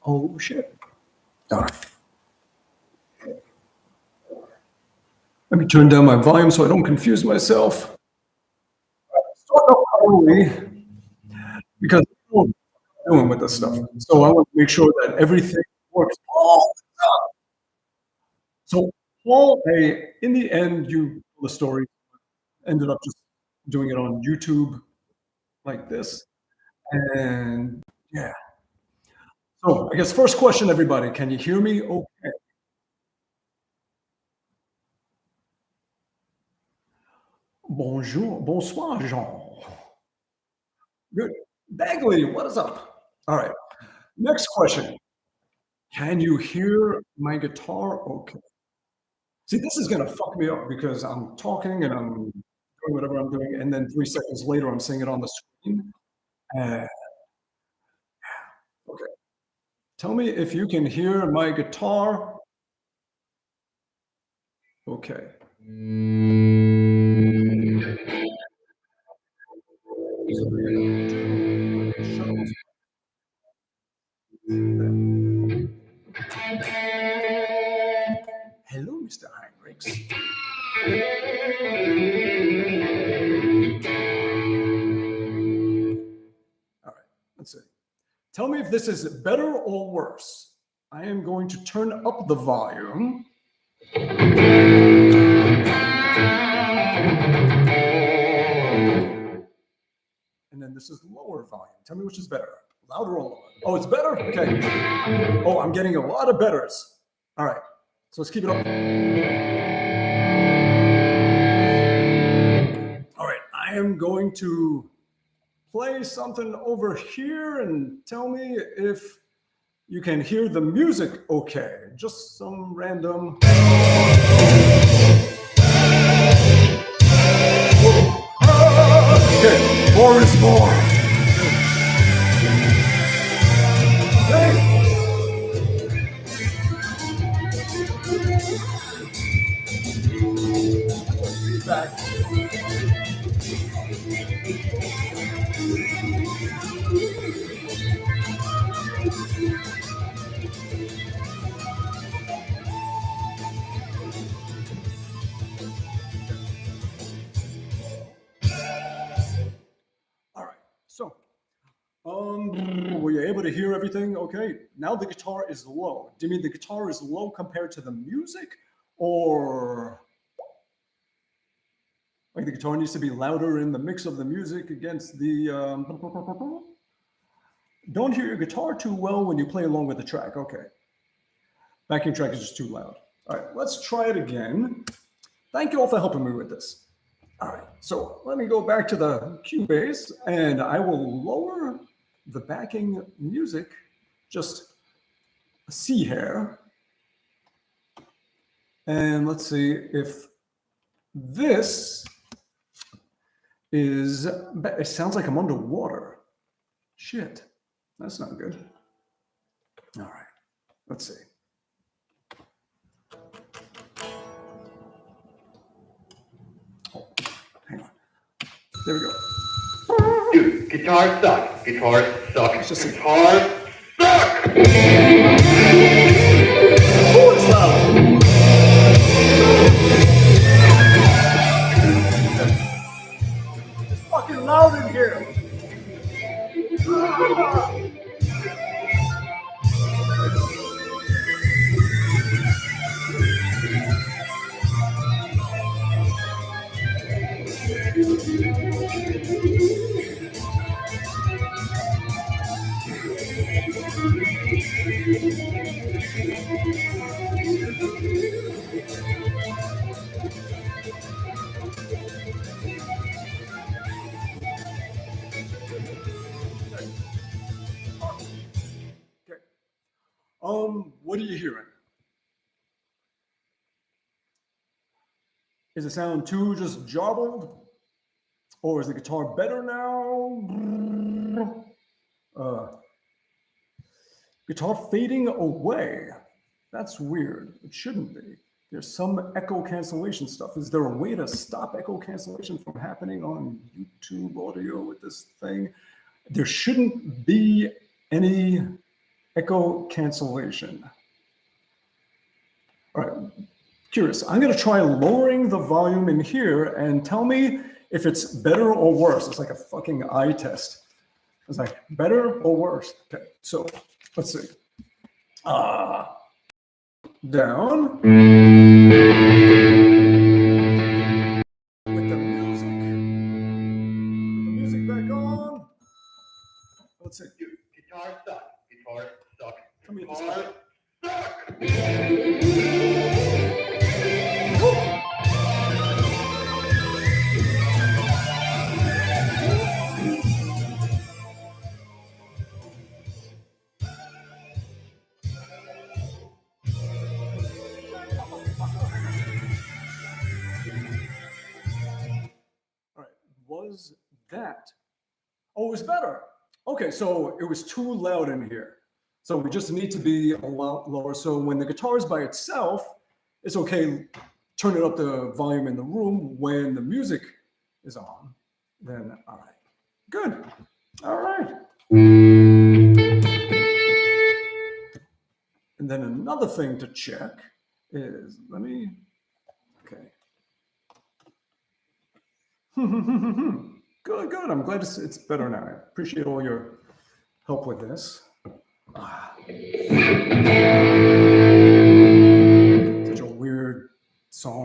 Oh, shit. All right. Let me turn down my volume so I don't confuse myself. Start off early because I don't know what I'm doing with this stuff. So I want to make sure that everything works all the time. So Paul, in the end, the story ended up just doing it on YouTube like this. And yeah. So I guess first question, everybody, can you hear me okay? Bonjour, bonsoir, Jean. Good. Bagley, what is up? All right. Next question. Can you hear my guitar okay? See, this is gonna fuck me up because I'm talking and I'm doing whatever I'm doing, and then 3 seconds later, I'm seeing it on the screen. Uh, okay. Tell me if you can hear my guitar okay. Hello, Mr. Heinrichs. All right, let's see. Tell me if this is better or worse. I am going to turn up the volume. And then this is lower volume. Tell me which is better, louder or lower. Oh, it's better? Okay. Oh, I'm getting a lot of betters. All right, so let's keep it up. All right, I am going to play something over here and tell me if you can hear the music okay. Just some random. Okay, more is more. Okay. Feedback. All right, so were you able to hear everything okay? Now the guitar is low. Do you mean the guitar is low compared to the music, or like the guitar needs to be louder in the mix of the music against the don't hear your guitar too well when you play along with the track. Okay. Backing track is just too loud. All right, let's try it again. Thank you all for helping me with this. All right, so let me go back to the Cubase and I will lower the backing music just a C hair. And let's see if this is, it sounds like I'm underwater. Shit, that's not good. All right, let's see. Oh, hang on. There we go. Dude, guitars suck. Guitars suck. Guitars suck! Oh, it's loud. It's fucking loud in here. Okay. What are you hearing? Is it sound too just jobbled? Or is the guitar better now? Guitar fading away. That's weird. It shouldn't be. There's some echo cancellation stuff. Is there a way to stop echo cancellation from happening on YouTube audio with this thing? There shouldn't be any echo cancellation. All right, curious. I'm going to try lowering the volume in here and tell me if it's better or worse. It's like a fucking eye test. It's like better or worse. Okay, so let's see. Down. With the music back on. Let's see. Dude, guitar suck. Guitar suck. Come here, Guitar suck. All right, was that? Oh, it was better. Okay, so it was too loud in here. So we just need to be a lot lower. So when the guitar is by itself, it's okay. Turn it up the volume in the room. When the music is on, then all right. Good. All right. And then another thing to check is, okay. Good, good. I'm glad it's better now. I appreciate all your help with this. Such a weird song.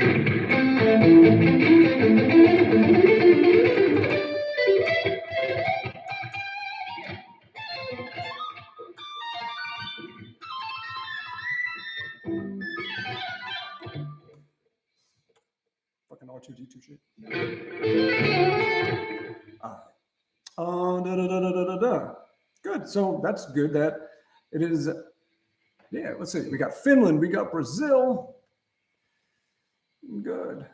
Fucking R2D2 shit. Good. So that's good that it is. Yeah, let's see. We got Finland. We got Brazil. Good.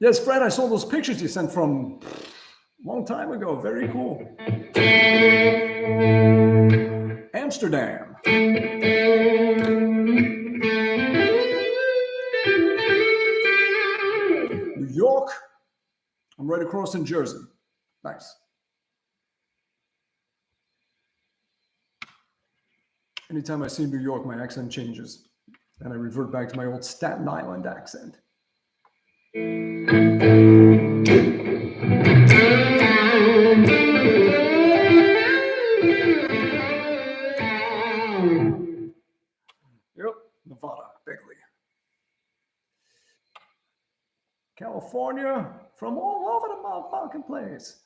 Yes, Fred, I saw those pictures you sent from a long time ago. Very cool. Amsterdam. New York. I'm right across in Jersey. Nice. Anytime I see New York, my accent changes, and I revert back to my old Staten Island accent. Yep, Nevada, Begley. California, from all over the motherfucking place.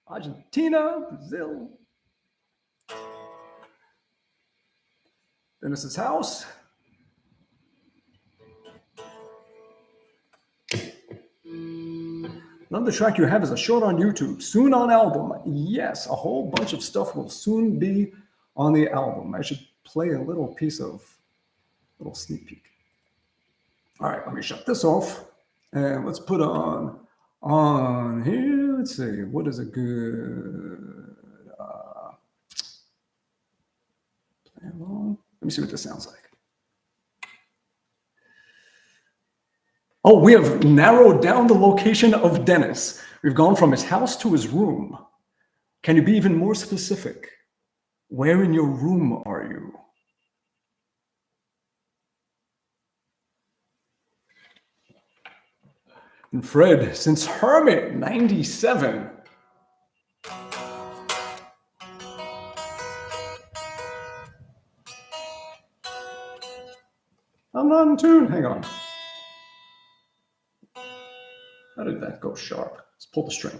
Argentina, Brazil. Dennis's house. Another track you have is a short on YouTube, soon on album. Yes, a whole bunch of stuff will soon be on the album. I should play a little piece of, little sneak peek. All right, let me shut this off. And let's put on here. Let's see, what is a good play along? Let me see what this sounds like. Oh, we have narrowed down the location of Dennis. We've gone from his house to his room. Can you be even more specific? Where in your room are you? And Fred, since Hermit 97. I'm not in tune. Hang on. How did that go sharp? Let's pull the string.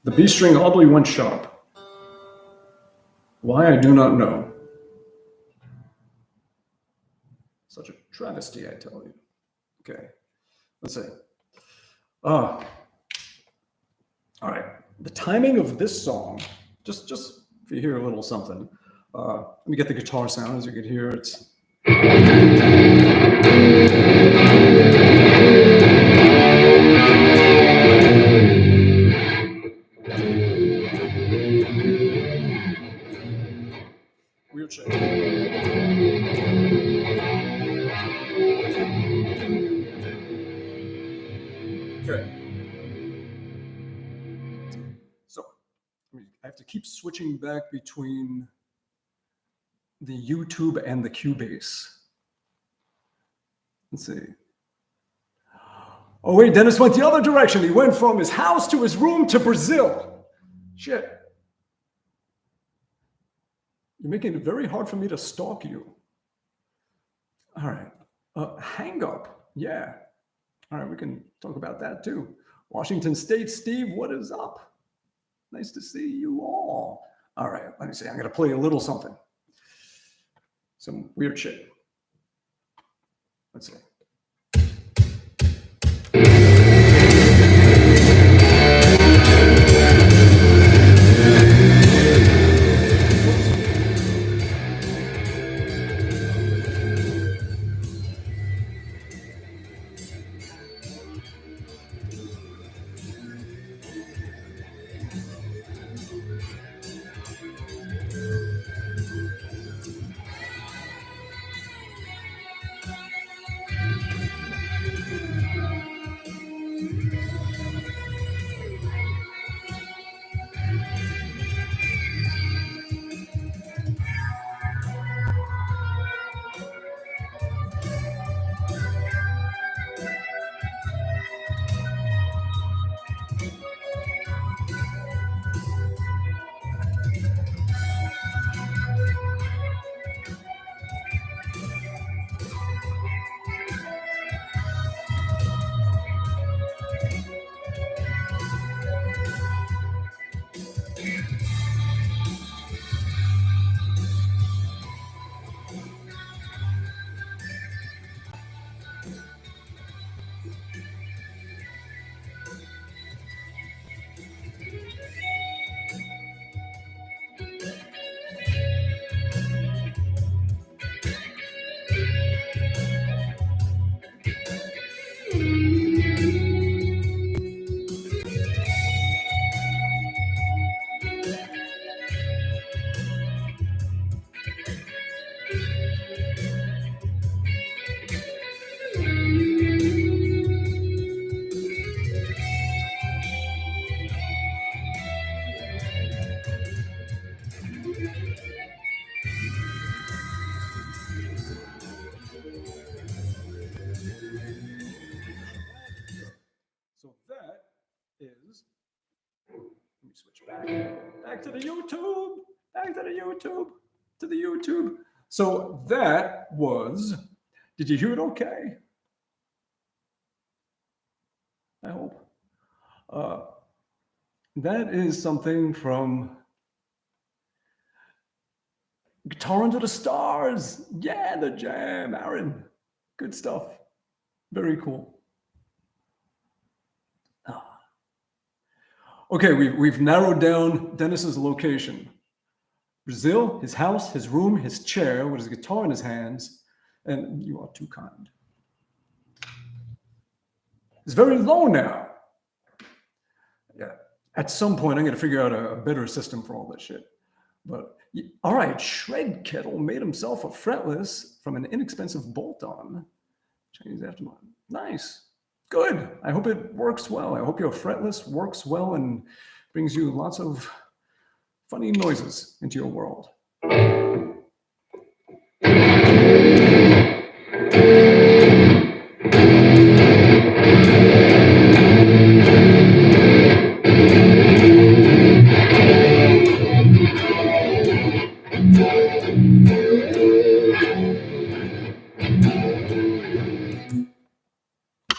The B string oddly went sharp. Why, I do not know. Such a travesty, I tell you. Okay, let's see. All right, the timing of this song, just if you hear a little something, let me get the guitar sound. As you can hear, it's. Weird shit. Okay. have to keep switching back between the YouTube and the Cubase. Let's see. Oh wait, Dennis went the other direction. He went from his house to his room to Brazil. Shit. You're making it very hard for me to stalk you. All right. Hang up. Yeah. All right, we can talk about that too. Washington State, Steve, what is up? Nice to see you all. All right, let me see. I'm going to play a little something. Some weird shit. Let's see. So that is, let me switch back to the YouTube, to the YouTube. So that was, did you hear it okay? I hope. That is something from Guitar Under the Stars. Yeah, the jam, Aaron. Good stuff. Very cool. Okay, we've narrowed down Dennis's location. Brazil, his house, his room, his chair with his guitar in his hands, and you are too kind. It's very low now. Yeah, at some point I'm going to figure out a better system for all this shit. But all right, Shred Kettle made himself a fretless from an inexpensive bolt-on. Chinese aftermarket. Nice. Good. I hope it works well. I hope your fretless works well and brings you lots of funny noises into your world.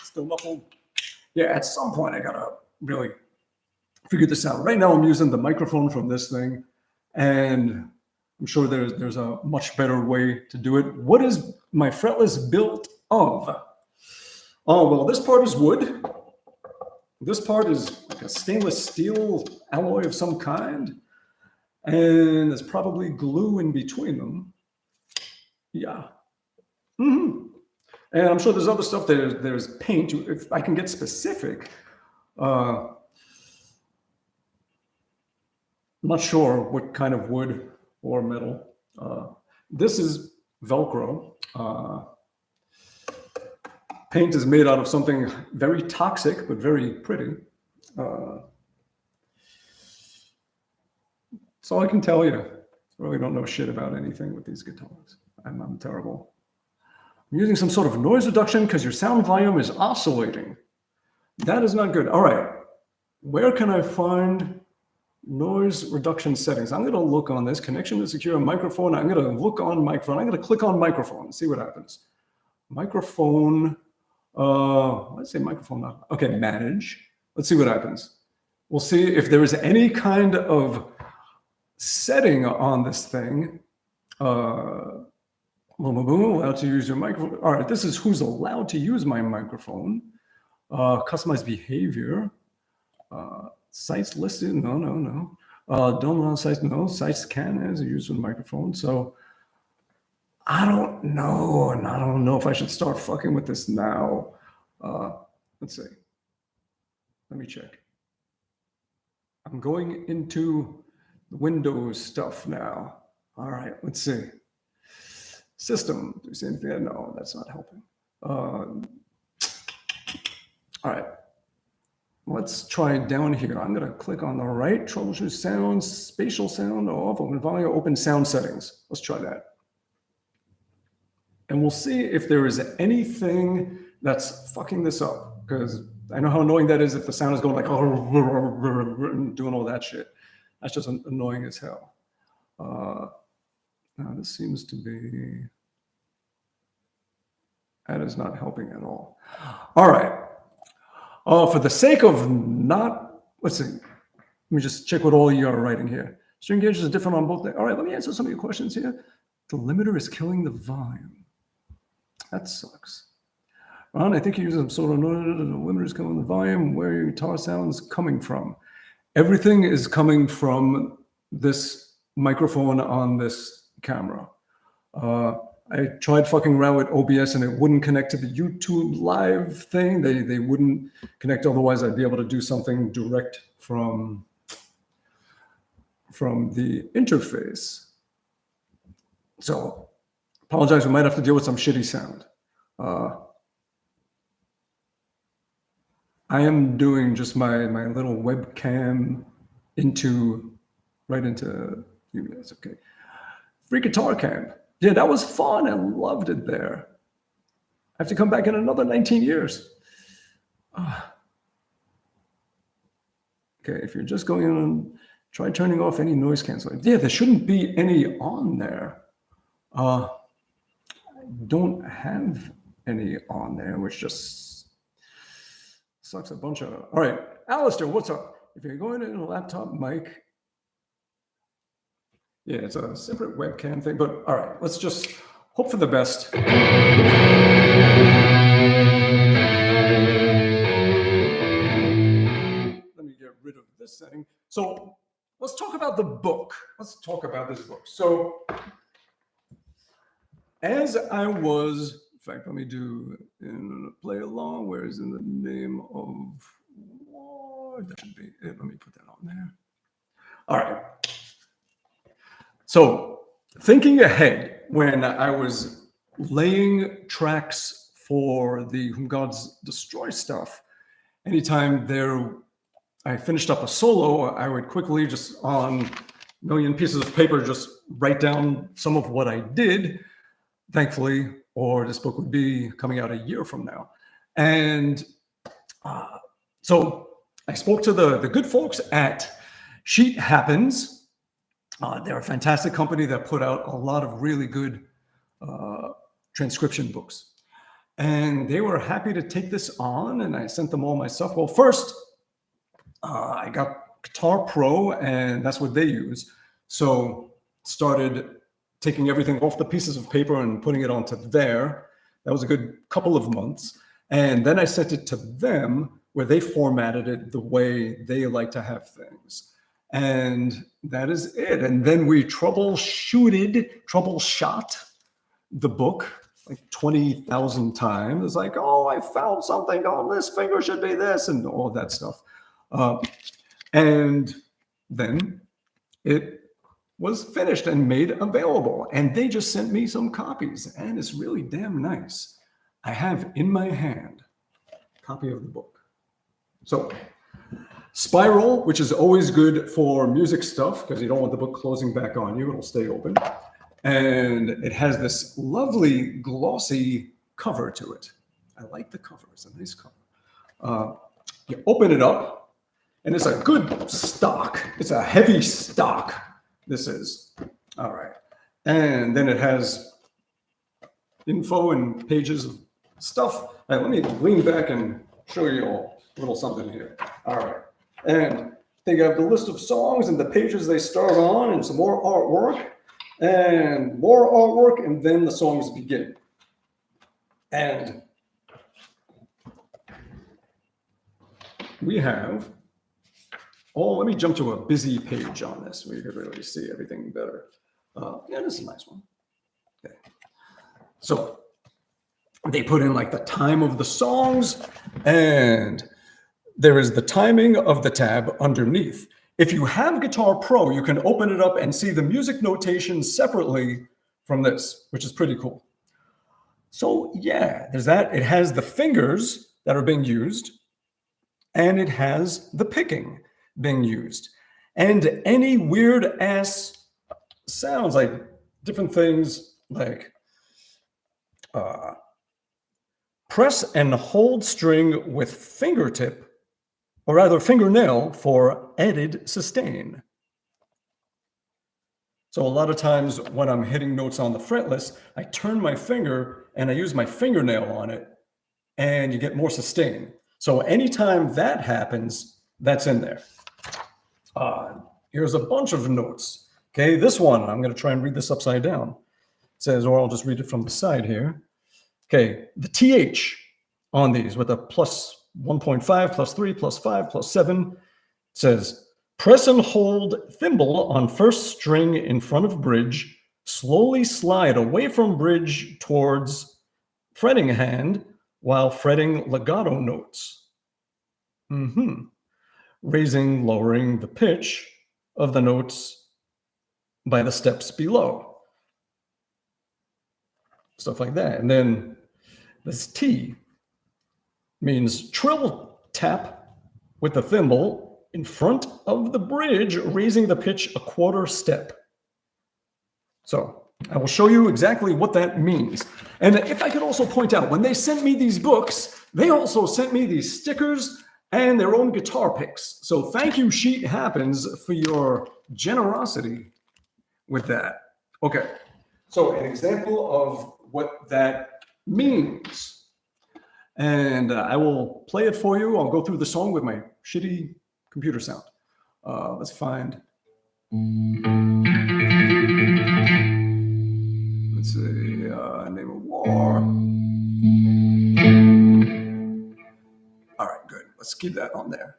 Still muffled. Yeah, at some point I gotta really figure this out. Right now I'm using the microphone from this thing, and I'm sure there's a much better way to do it. What is my fretless built of? Oh, well, this part is wood. This part is like a stainless steel alloy of some kind, and there's probably glue in between them. Yeah. Mm-hmm. And I'm sure there's other stuff. There's paint. If I can get specific, I'm not sure what kind of wood or metal. This is Velcro. Paint is made out of something very toxic, but very pretty. That's all I can tell you. I really don't know shit about anything with these guitars. I'm terrible. I'm using some sort of noise reduction because your sound volume is oscillating. That is not good. All right. Where can I find noise reduction settings? I'm going to look on this connection to secure microphone. I'm going to look on microphone. I'm going to click on microphone and see what happens. Microphone. Let's say microphone. Okay, manage. Let's see what happens. We'll see if there is any kind of setting on this thing. Allowed to use your microphone. All right, this is who's allowed to use my microphone. Customized behavior. Sites listed. No. Don't allow sites. No, sites can as a use with microphone. So I don't know, and I don't know if I should start fucking with this now. Let's see. Let me check. I'm going into Windows stuff now. All right, let's see. System, do you see anything? No, that's not helping. All right, let's try down here. I'm gonna click on the right, troubleshoot sounds, spatial sound off, open volume, open sound settings. Let's try that. And we'll see if there is anything that's fucking this up, because I know how annoying that is if the sound is going like, doing all that shit. That's just annoying as hell. Now this seems to be, that is not helping at all. All right. For the sake of not, let's see. Let me just check what all you are writing here. String gauge is different on both. All right, let me answer some of your questions here. The limiter is killing the volume. That sucks. Ron, I think you're using some sort of limiter is killing the volume. Where your guitar sound is coming from? Everything is coming from this microphone on this camera. I tried fucking around with OBS and it wouldn't connect to the YouTube live thing. They wouldn't connect. Otherwise, I'd be able to do something direct from the interface. So apologize, we might have to deal with some shitty sound. I am doing just my little webcam right into UBS. Okay. Free guitar camp. Yeah, that was fun. I loved it there. I have to come back in another 19 years. Okay, if you're just going on, try turning off any noise canceling. Yeah, there shouldn't be any on there. I don't have any on there, which just sucks a bunch of. All right, Alistair, what's up? If you're going in a laptop mic, yeah, it's a separate webcam thing, but all right, let's just hope for the best. Let me get rid of this setting. So let's talk about the book. Let's talk about this book. So as I was, in fact, let me do play along. Where is in the name of Lord? That should be it. Let me put that on there. All right. So thinking ahead, when I was laying tracks for the Whom Gods Destroy stuff, anytime I finished up a solo, I would quickly just on a million pieces of paper, just write down some of what I did, thankfully, or this book would be coming out a year from now. And so I spoke to the good folks at Sheet Happens. They're a fantastic company that put out a lot of really good transcription books. And they were happy to take this on, and I sent them all my stuff. Well, first, I got Guitar Pro, and that's what they use. So started taking everything off the pieces of paper and putting it onto there. That was a good couple of months. And then I sent it to them where they formatted it the way they like to have things. And that is it. And then we troubleshot the book like 20,000 times. It's like, oh, I found something. Oh, this finger should be this, and all of that stuff. And then it was finished and made available. And they just sent me some copies. And it's really damn nice. I have in my hand a copy of the book. So Spiral, which is always good for music stuff because you don't want the book closing back on you. It'll stay open. And it has this lovely glossy cover to it. I like the cover. It's a nice cover. You open it up, and it's a good stock. It's a heavy stock, this is. All right. And then it has info and pages of stuff. All right, let me lean back and show you all a little something here. All right. And they have the list of songs and the pages they start on and some more artwork and more artwork, and then the songs begin. And we have, let me jump to a busy page on this where you can really see everything better. Yeah, this is a nice one. Okay. So they put in like the time of the songs, and there is the timing of the tab underneath. If you have Guitar Pro, you can open it up and see the music notation separately from this, which is pretty cool. So yeah, there's that. It has the fingers that are being used, and it has the picking being used. And any weird ass sounds like different things like press and hold string with fingertip, or rather fingernail, for added sustain. So a lot of times when I'm hitting notes on the fretless, I turn my finger and I use my fingernail on it, and you get more sustain. So anytime that happens, that's in there. Here's a bunch of notes. Okay, this one, I'm going to try and read this upside down. It says, or I'll just read it from the side here. Okay, the TH on these with a plus 1.5, plus 3, plus 5, plus 7 says, press and hold thimble on first string in front of bridge, slowly slide away from bridge towards fretting hand while fretting legato notes. Raising, lowering the pitch of the notes by the steps below. Stuff like that. And then this T means trill tap with the thimble in front of the bridge, raising the pitch a quarter step. So I will show you exactly what that means. And if I could also point out, when they sent me these books, they also sent me these stickers and their own guitar picks. So thank you, Sheet Happens, for your generosity with that. Okay, so an example of what that means. And I will play it for you. I'll go through the song with my shitty computer sound. Let's find. Let's see, Name of War. All right, good. Let's keep that on there.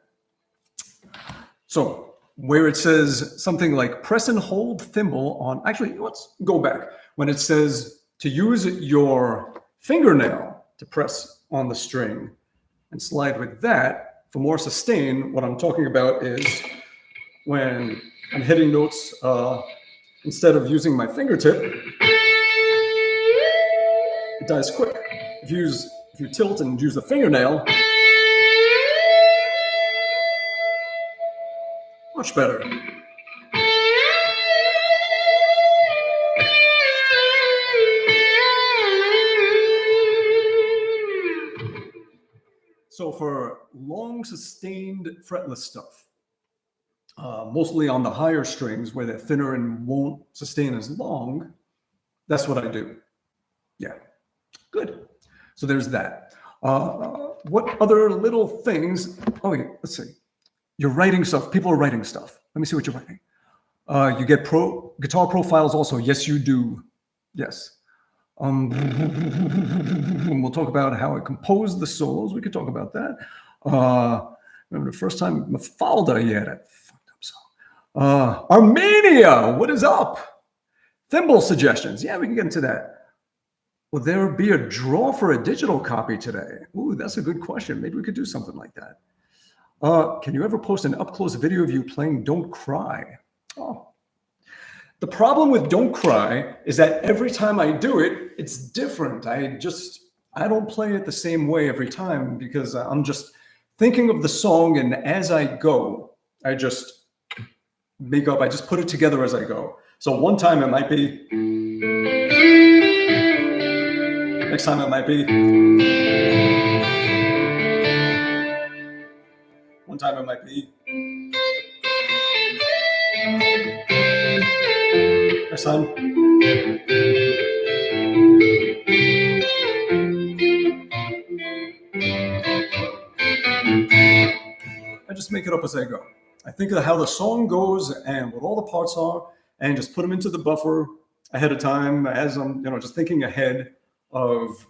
So where it says something like press and hold thimble on, actually, let's go back. When it says to use your fingernail to press on the string and slide with that for more sustain, what I'm talking about is when I'm hitting notes, instead of using my fingertip, it dies quick. If you tilt and use the fingernail, much better. So for long sustained fretless stuff, mostly on the higher strings where they're thinner and won't sustain as long, that's what I do. Yeah, good. So there's that. What other little things? Oh, yeah, let's see. You're writing stuff. People are writing stuff. Let me see what you're writing. You get guitar profiles also. Yes, you do. Yes. We'll talk about how I composed the solos. We could talk about that. Remember the first time Mafalda, yeah, that fucked up song. Armenia, what is up? Thimble suggestions. Yeah, we can get into that. Will there be a draw for a digital copy today? Ooh, that's a good question. Maybe we could do something like that. Can you ever post an up-close video of you playing Don't Cry? Oh. The problem with Don't Cry is that every time I do it, it's different. I don't play it the same way every time because I'm just thinking of the song, and as I go, I just I just put it together as I go. So one time it might be, next time it might be, one time it might be, next time. I just make it up as I go. I think of how the song goes and what all the parts are, and just put them into the buffer ahead of time as I'm, just thinking ahead of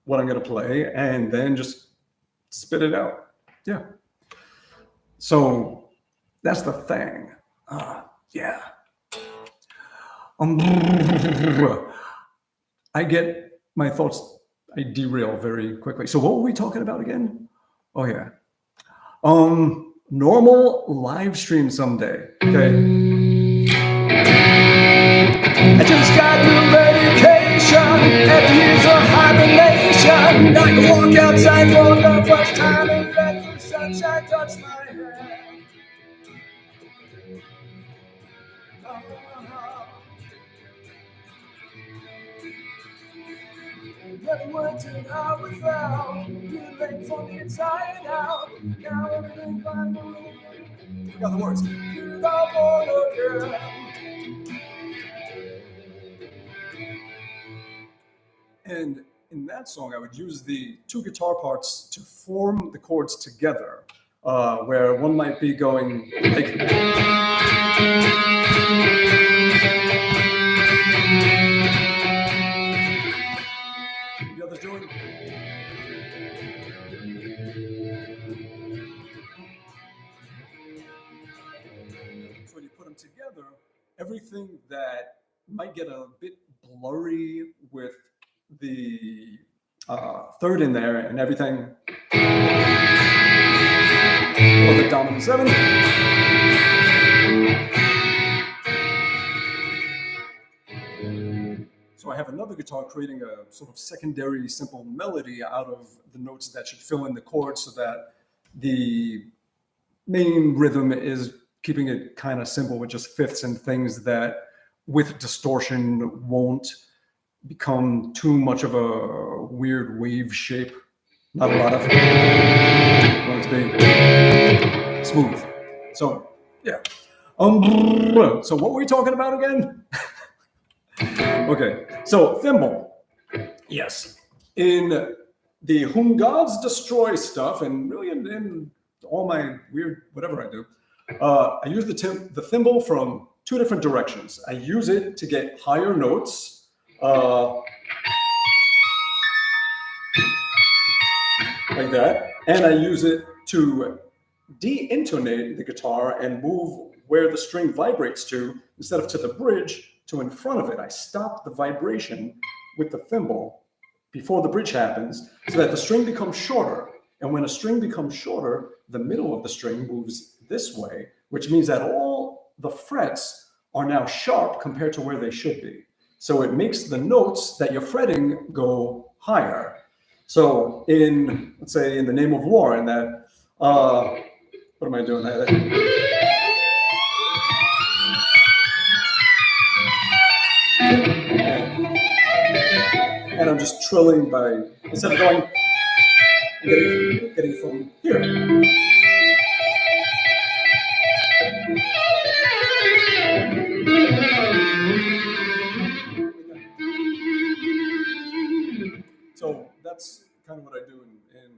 what I'm going to play, and then just spit it out. Yeah. So that's the thing. Yeah. I get my thoughts, I derail very quickly. So what were we talking about again? Oh yeah. Normal live stream someday. Okay. I just got new medication after years of hibernation. I can walk outside for the first time and let the sunshine touch my hair. Never worked it out without feeling from the inside out. Now everything finally got the words. You're not born again. And in that song, I would use the two guitar parts to form the chords together, where one might be going like. The other's doing. So when you put them together, everything that might get a bit blurry with the third in there and everything, or the dominant seven. So I have another guitar creating a sort of secondary simple melody out of the notes that should fill in the chords, so that the main rhythm is keeping it kind of simple with just fifths and things that with distortion won't become too much of a weird wave shape. Not a lot of it's being smooth. So yeah. So what were we talking about again? Okay, so thimble. Yes. In the Whom Gods Destroy stuff, and really in all my weird whatever I do, I use the thimble from two different directions. I use it to get higher notes. Like that. And I use it to de-intonate the guitar and move where the string vibrates to, instead of to the bridge, to in front of it. I stop the vibration with the thimble before the bridge happens, so that the string becomes shorter. And when a string becomes shorter, the middle of the string moves this way, which means that all the frets are now sharp compared to where they should be. So it makes the notes that you're fretting go higher. So in, let's say, in the name of war, in that, what am I doing there? And I'm just trilling by, instead of going, getting from here. So that's kind of what I do, and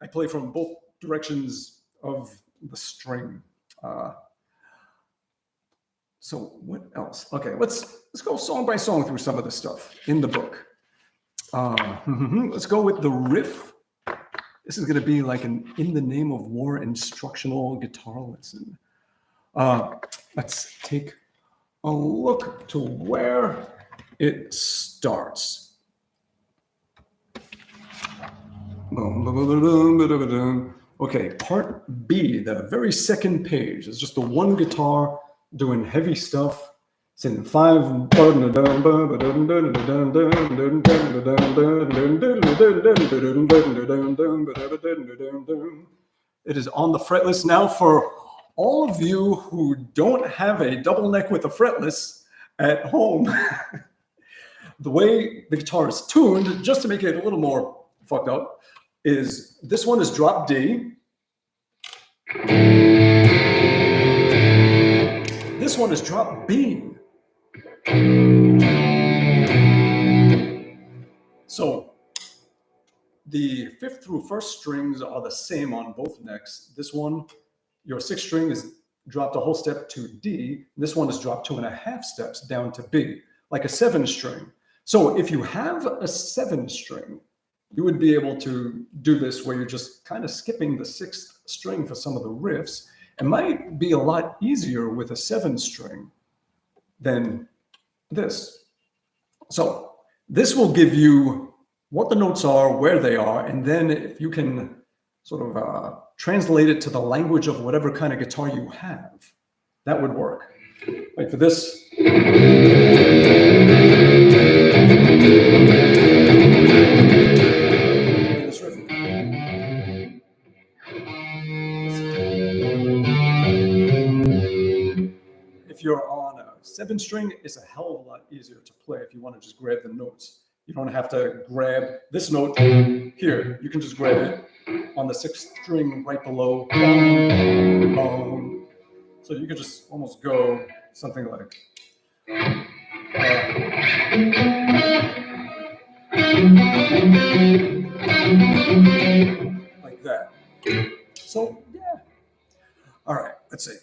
I play from both directions of the string. So what else? Okay, let's go song by song through some of the stuff in the book. Let's go with the riff. This is going to be like an In the Name of War instructional guitar lesson. Let's take a look to where it starts. Okay, part B, the very second page, is just the one guitar doing heavy stuff It's in 5. It is on the fretless. Now, for all of you who don't have a double neck with a fretless at home, the way the guitar is tuned, just to make it a little more fucked up, is this one is drop D. This one is drop B. So the 5th through 1st strings are the same on both necks. This one, your 6th string is dropped a whole step to D. This one is dropped 2.5 steps down to B, like a 7 string. So if you have a 7 string, you would be able to do this where you're just kind of skipping the 6th string for some of the riffs. It might be a lot easier with a 7 string than this. So this will give you what the notes are, where they are, and then if you can sort of translate it to the language of whatever kind of guitar you have, that would work. Like for this. If you're on a 7 string, it's a hell of a lot easier to play if you want to just grab the notes. You don't have to grab this note here. You can just grab it on the 6th string right below. Boom, boom. So you could just almost go something like that. So yeah. All right, let's see.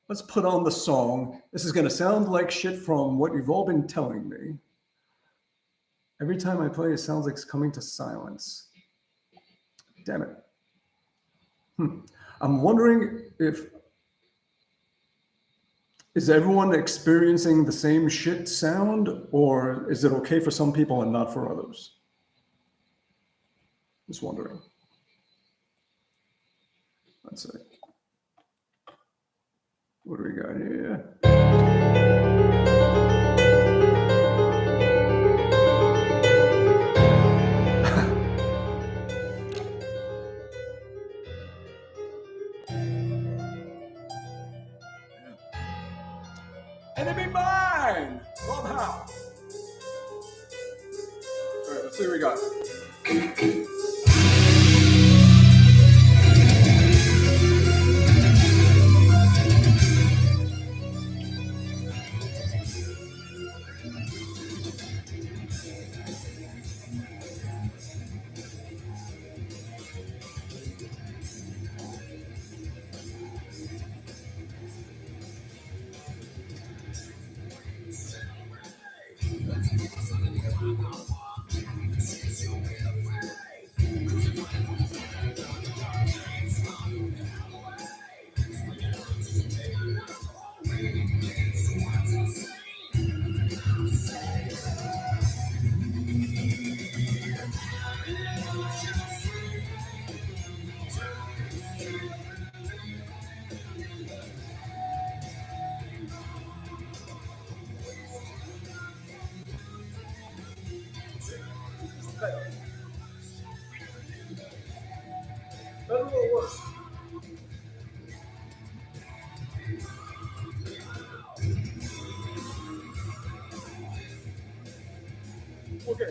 Let's put on the song. This is going to sound like shit from what you've all been telling me. Every time I play, it sounds like it's coming to silence. Damn it. I'm wondering is everyone experiencing the same shit sound, or is it okay for some people and not for others? Just wondering. Let's see. What do we got here? Enemy mine! Clubhouse! All right, let's see what we got. Better or worse? Okay.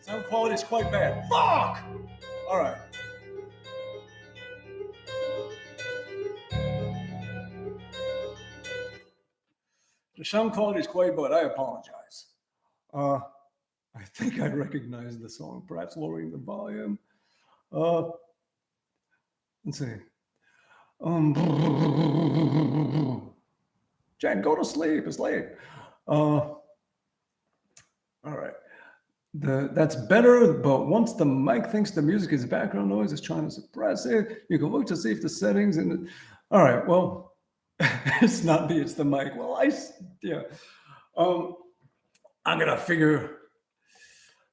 Sound quality is quite bad. Fuck! All right. The sound quality is quite bad. I apologize. I think I recognize the song. Perhaps lowering the volume. Let's see. Jen, go to sleep. It's late. All right. That's better, but once the mic thinks the music is background noise, it's trying to suppress it. You can look to see if the settings and all right. Well, it's not me, it's the mic. Well, yeah. I'm gonna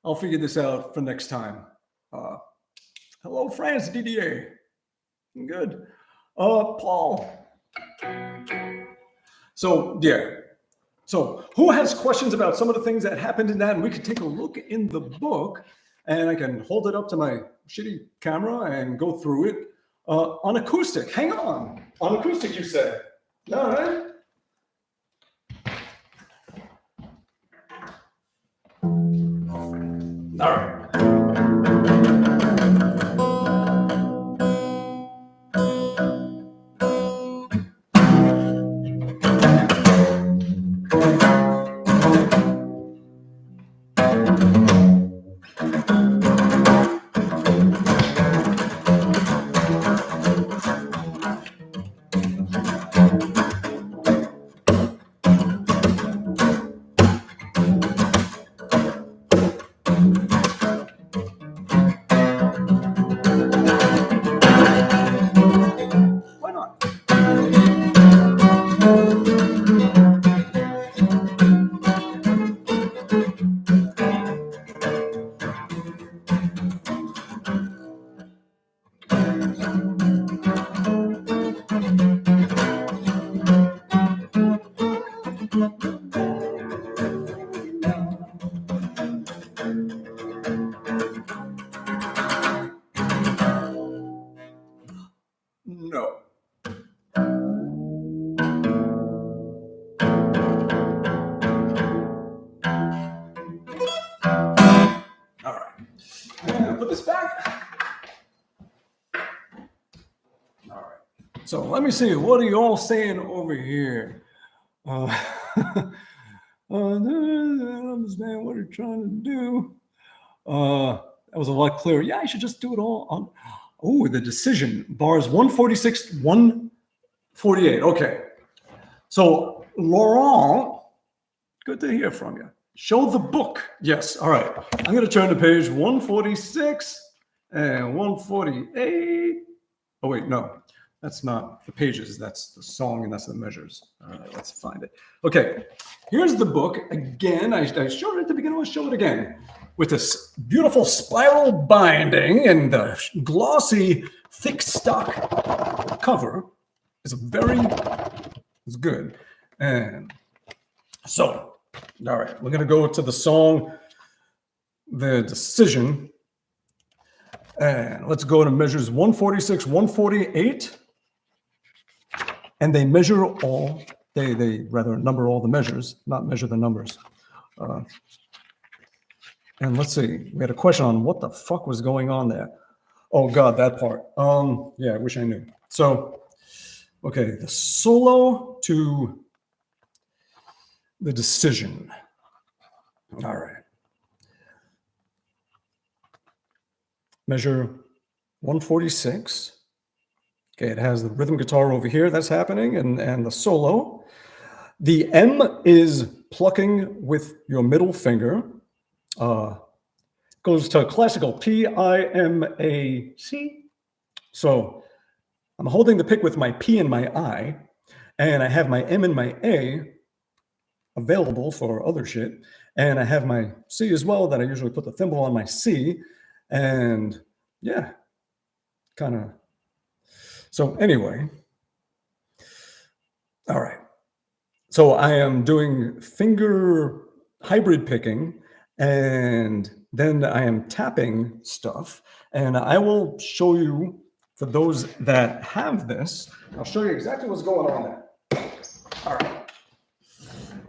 I'll figure this out for next time. Hello, France DDA. Good. Paul. So yeah. So who has questions about some of the things that happened in that? And we could take a look in the book, and I can hold it up to my shitty camera and go through it on acoustic. Hang on. On acoustic, you said. All right. All right. know. All right. And put this back. All right. So let me see. What are you all saying over here? I don't understand what you're trying to do. That was a lot clearer. Yeah, I should just do it all on. Oh, the decision. Bars 146, 148. Okay. So, Laurent, good to hear from you. Show the book. Yes. All right. I'm going to turn to page 146 and 148. Oh, wait. No, that's not the pages. That's the song and that's the measures. All right. Let's find it. Okay. Here's the book. Again, I showed it at the beginning. I'll show it again. With this beautiful spiral binding and the glossy, thick stock cover is it's good. And so, all right, we're going to go to the song, The Decision. And let's go to measures 146, 148. And they measure all, they rather number all the measures, not measure the numbers. And let's see, we had a question on what the fuck was going on there. Oh God, that part. Yeah, I wish I knew. So, okay, the solo to the decision. All right. Measure 146. Okay, it has the rhythm guitar over here that's happening and the solo. The M is plucking with your middle finger. Goes to classical P-I-M-A-C. So I'm holding the pick with my P and my I, and I have my M and my A available for other shit. And I have my C as well that I usually put the thimble on my C. And yeah, kind of. So anyway, all right. So I am doing finger hybrid picking, and then I am tapping stuff. And I will show you, for those that have this, I'll show you exactly what's going on there. All right.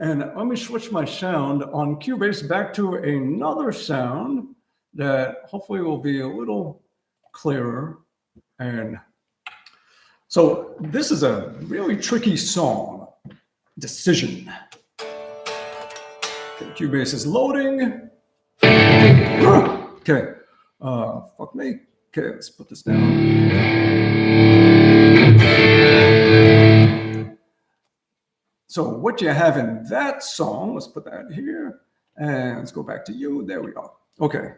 And let me switch my sound on Cubase back to another sound that hopefully will be a little clearer. And so this is a really tricky song, Decision. Okay, Cubase is loading. Okay, fuck me. Okay, let's put this down. So what you have in that song, let's put that here, and let's go back to you. There we go. Okay.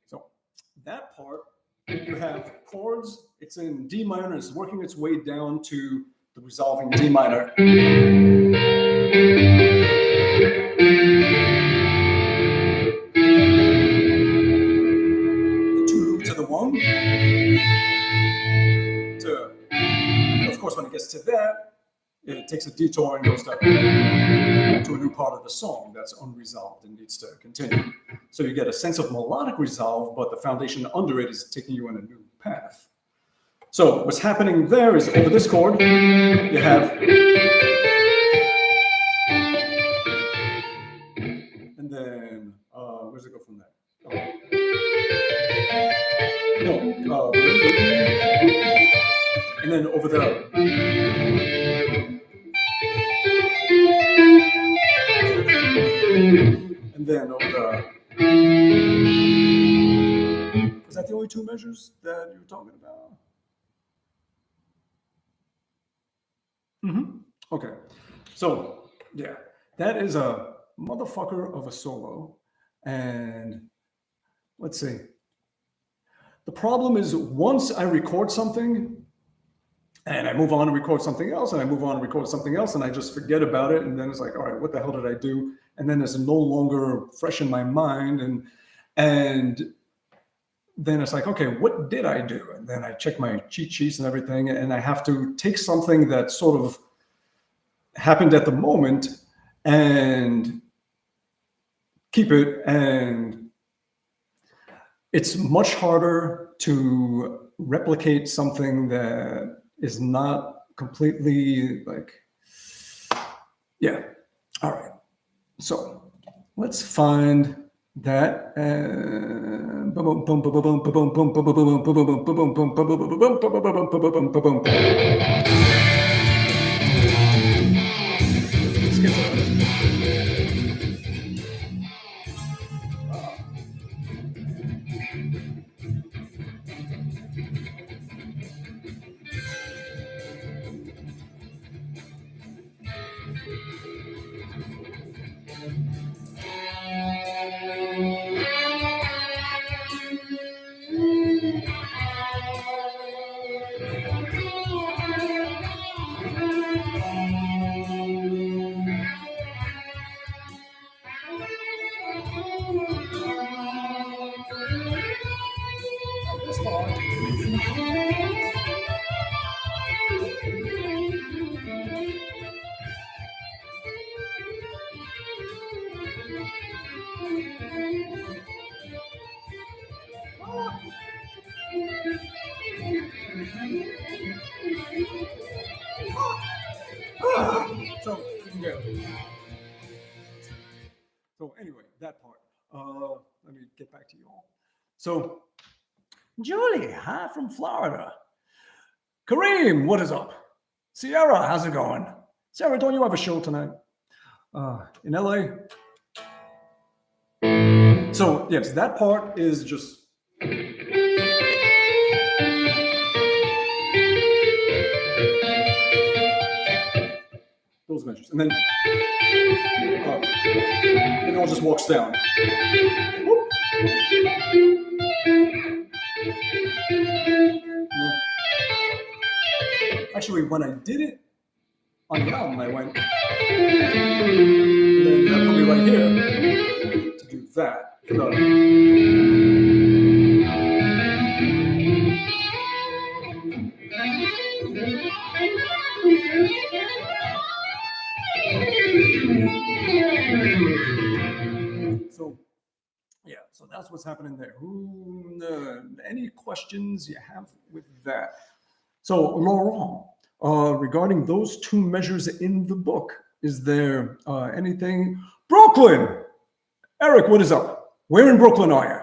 So that part, you have chords. It's in D minor. It's working its way down to the resolving D minor. The 2 to the 1. Of course, when it gets to that, it takes a detour and goes to a new part of the song that's unresolved and needs to continue. So you get a sense of melodic resolve, but the foundation under it is taking you on a new path. So what's happening there is over this chord, you have, and then, where does it go from there? And then over there. And then over there. Is that the only 2 measures that you were talking about? Mm-hmm. Okay. So, yeah, that is a motherfucker of a solo. And let's see. The problem is once I record something and I move on to record something else and I move on to record something else and I just forget about it. And then it's like, all right, what the hell did I do? And then it's no longer fresh in my mind. And then it's like, okay, what did I do? And then I check my cheat sheets and everything. And I have to take something that sort of happened at the moment and keep it. And it's much harder to replicate something that is not completely like, yeah. All right. So let's find that. So anyway, that part. Let me get back to you all. So Julie, hi from Florida. Kareem, what is up? Sierra, how's it going? Sarah, don't you have a show tonight? In LA? So yes, that part is just those measures. And then it all just walks down. Whoop. Actually, when I did it on the album, I went, and then that put me right here to do that. So, yeah, so that's what's happening there. Any questions you have with that? So, Laurent, regarding those two measures in the book, is there anything? Brooklyn! Eric, what is up? Where in Brooklyn are you?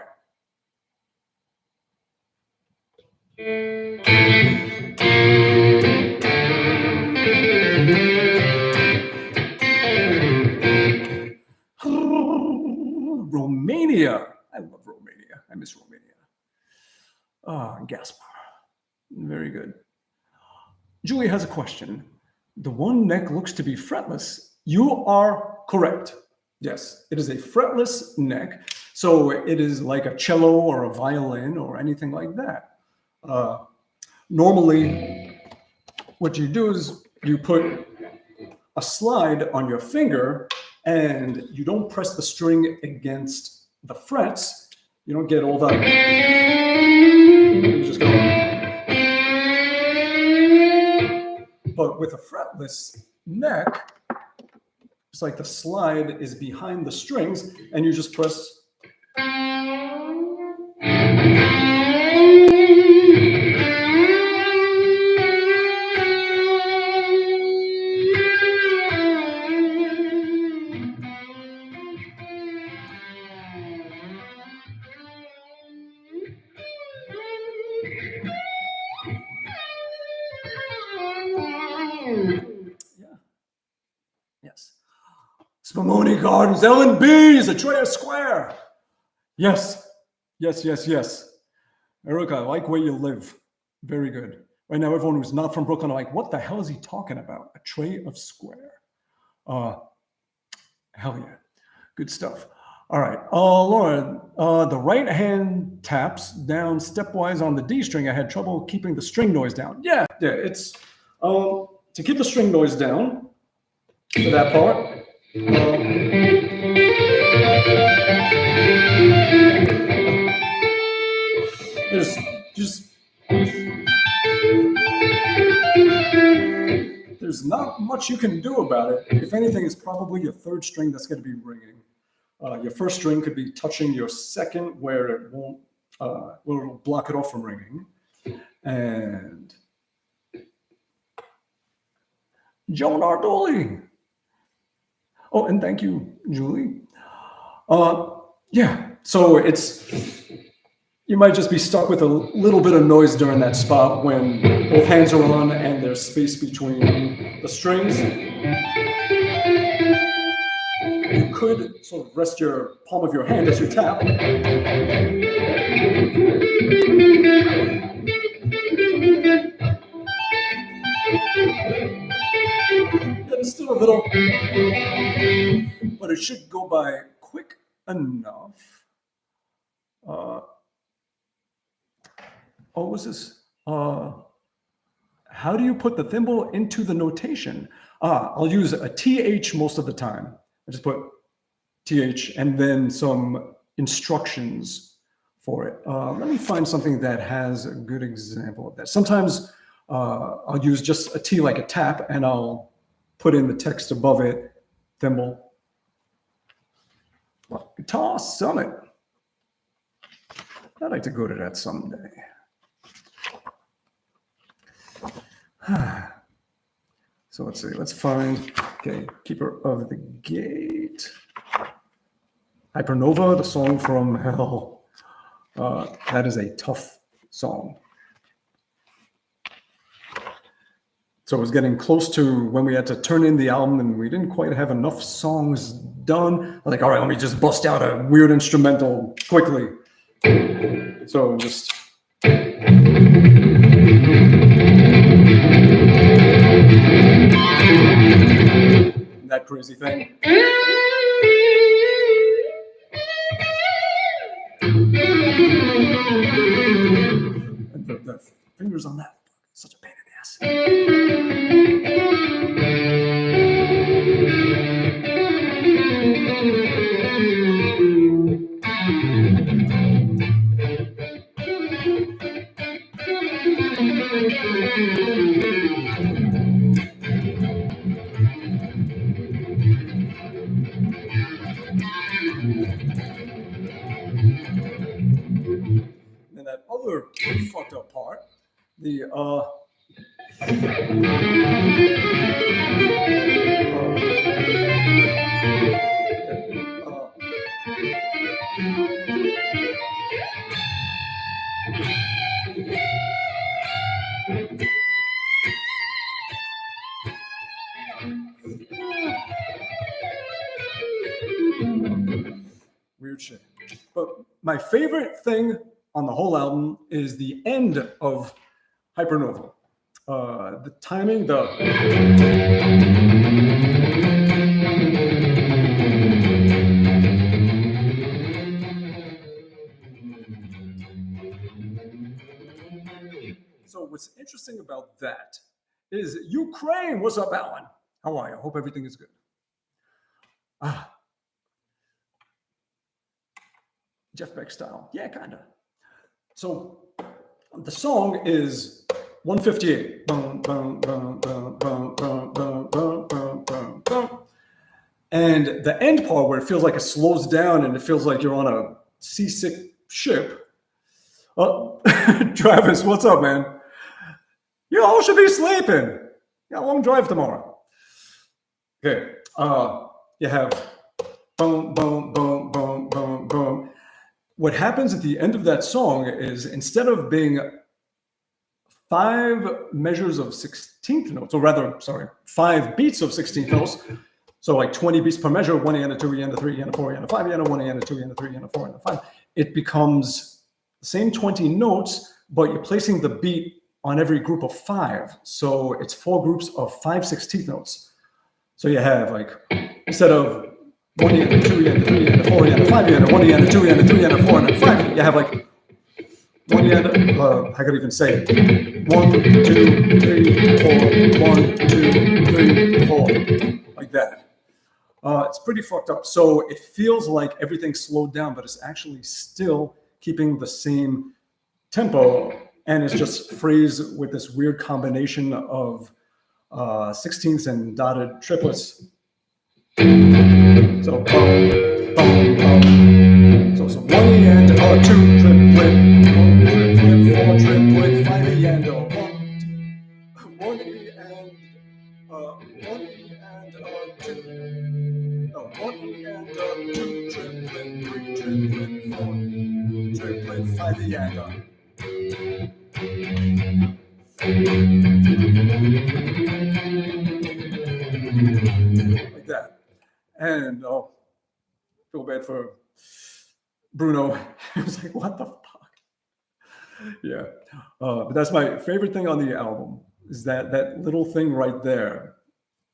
Romania. I love Romania. I miss Romania. Gaspar. Very good. Julie has a question. The one neck looks to be fretless. You are correct. Yes, it is a fretless neck. So it is like a cello or a violin or anything like that. Normally, what you do is you put a slide on your finger and you don't press the string against the frets. You don't get all that. You just go. But with a fretless neck, it's like the slide is behind the strings and you just press. Yes. Spumoni Gardens, L&B is a Treya Square. Yes. Yes, yes, yes. Erica, I like where you live. Very good. Right now, everyone who's not from Brooklyn are like, what the hell is he talking about? A tray of square. Hell yeah. Good stuff. All right. Laura, the right hand taps down stepwise on the D string. I had trouble keeping the string noise down. Yeah, it's to keep the string noise down for that part. There's there's not much you can do about it. If anything, it's probably your third string that's going to be ringing. Your first string could be touching your second, where it won't, where it'll block it off from ringing. And Joan Ardoli. Oh, and thank you, Julie. Yeah, so you might just be stuck with a little bit of noise during that spot when both hands are on and there's space between the strings. You could sort of rest your palm of your hand as you tap. It's still a little, but it should go by quick enough. What was this? How do you put the thimble into the notation? I'll use a TH most of the time. I just put TH and then some instructions for it. Let me find something that has a good example of that. Sometimes I'll use just a T like a tap, and I'll put in the text above it, thimble. Guitar Summit. I'd like to go to that someday. So let's see, let's find, okay, Keeper of the Gate. Hypernova, the song from hell. That is a tough song. So it was getting close to when we had to turn in the album and we didn't quite have enough songs done. I was like, all right, let me just bust out a weird instrumental quickly. So just... that crazy thing. And the fingers on that, such a pain in the ass. And that other fucked up part, the weird shit. But my favorite thing on the whole album is the end of Hypernova. The timing, So what's interesting about that is Ukraine. What's up, Alan? How are you? I hope everything is good. Jeff Beck style. Yeah, kind of. So the song is 158. Boom, boom, boom, boom, boom, boom, boom, boom, boom, boom, boom. And the end part where it feels like it slows down and it feels like you're on a seasick ship. Oh, Travis, what's up, man? You all should be sleeping. Got a long drive tomorrow. Okay. You have boom, boom, boom, boom, boom, boom. What happens at the end of that song is instead of being 5 measures of 16th notes, or rather, sorry, 5 beats of 16th notes, so like 20 beats per measure, 1 and a 2 and a 3 and a 4 and a 5 and a 1 and a 2 and a 3 and a 4 and a 5, it becomes the same 20 notes, but you're placing the beat on every group of 5. So it's 4 groups of 5 16th notes. So you have like, instead of 1 and a 2 and a 3 and a 4 and a 5 and a 1 and a 2 and a 3 and a 4 and a 5, you have like 1 and I could even say it. 1, 2, 3, 4, 1, 2, 3, 4, like that. It's pretty fucked up. So it feels like everything's slowed down, but it's actually still keeping the same tempo, and it's just phrased with this weird combination of 16ths and dotted triplets. So bum, bum, bum. So 1E and 2 triplet, 1 triplet, 4 triplet, 5E and 1E and 1E and 2. No, 1E and 2 triplet, 3 triplet, 4 triplet, 5E and like that. And feel bad for Bruno. He was like, what the fuck? Yeah. But that's my favorite thing on the album, is that little thing right there,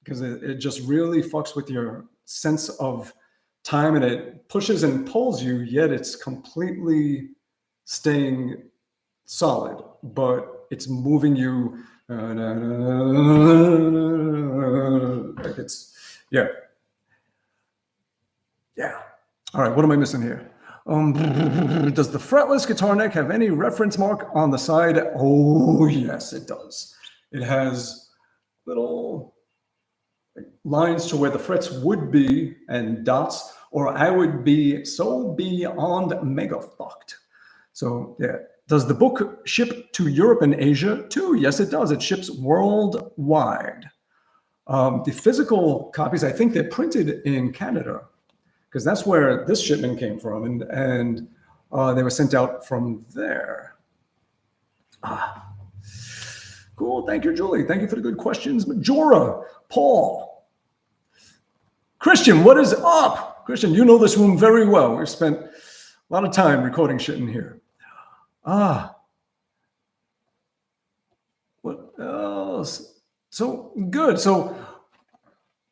because it just really fucks with your sense of time, and it pushes and pulls you, yet it's completely staying solid, but it's moving you like it's, yeah. All right, what am I missing here? Does the fretless guitar neck have any reference mark on the side? Oh, yes, it does. It has little lines to where the frets would be and dots, or I would be so beyond mega fucked. So, yeah. Does the book ship to Europe and Asia too? Yes, it does. It ships worldwide. The physical copies, I think they're printed in Canada, because that's where this shipment came from, and they were sent out from there. Cool. Thank you, Julie. Thank you for the good questions. Majora, Paul, Christian, what is up? Christian, you know this room very well. We've spent a lot of time recording shit in here. What else? So good. So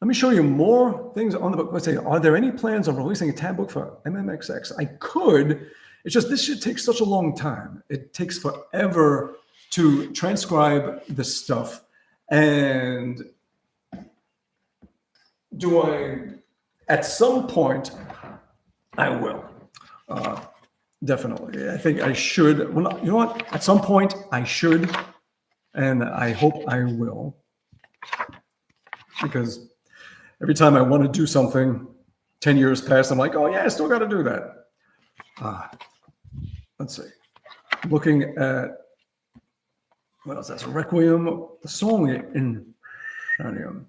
let me show you more things on the book. Let's say, are there any plans on releasing a tab book for MMXX? I could. It's just this shit takes such a long time. It takes forever to transcribe this stuff. And at some point, I will. Definitely. I think I should. Well, you know what? At some point, I should. And I hope I will. Because every time I want to do something, 10 years pass, I'm like, oh, yeah, I still got to do that. Let's see. Looking at, what else? That's Requiem, the song in Insanium.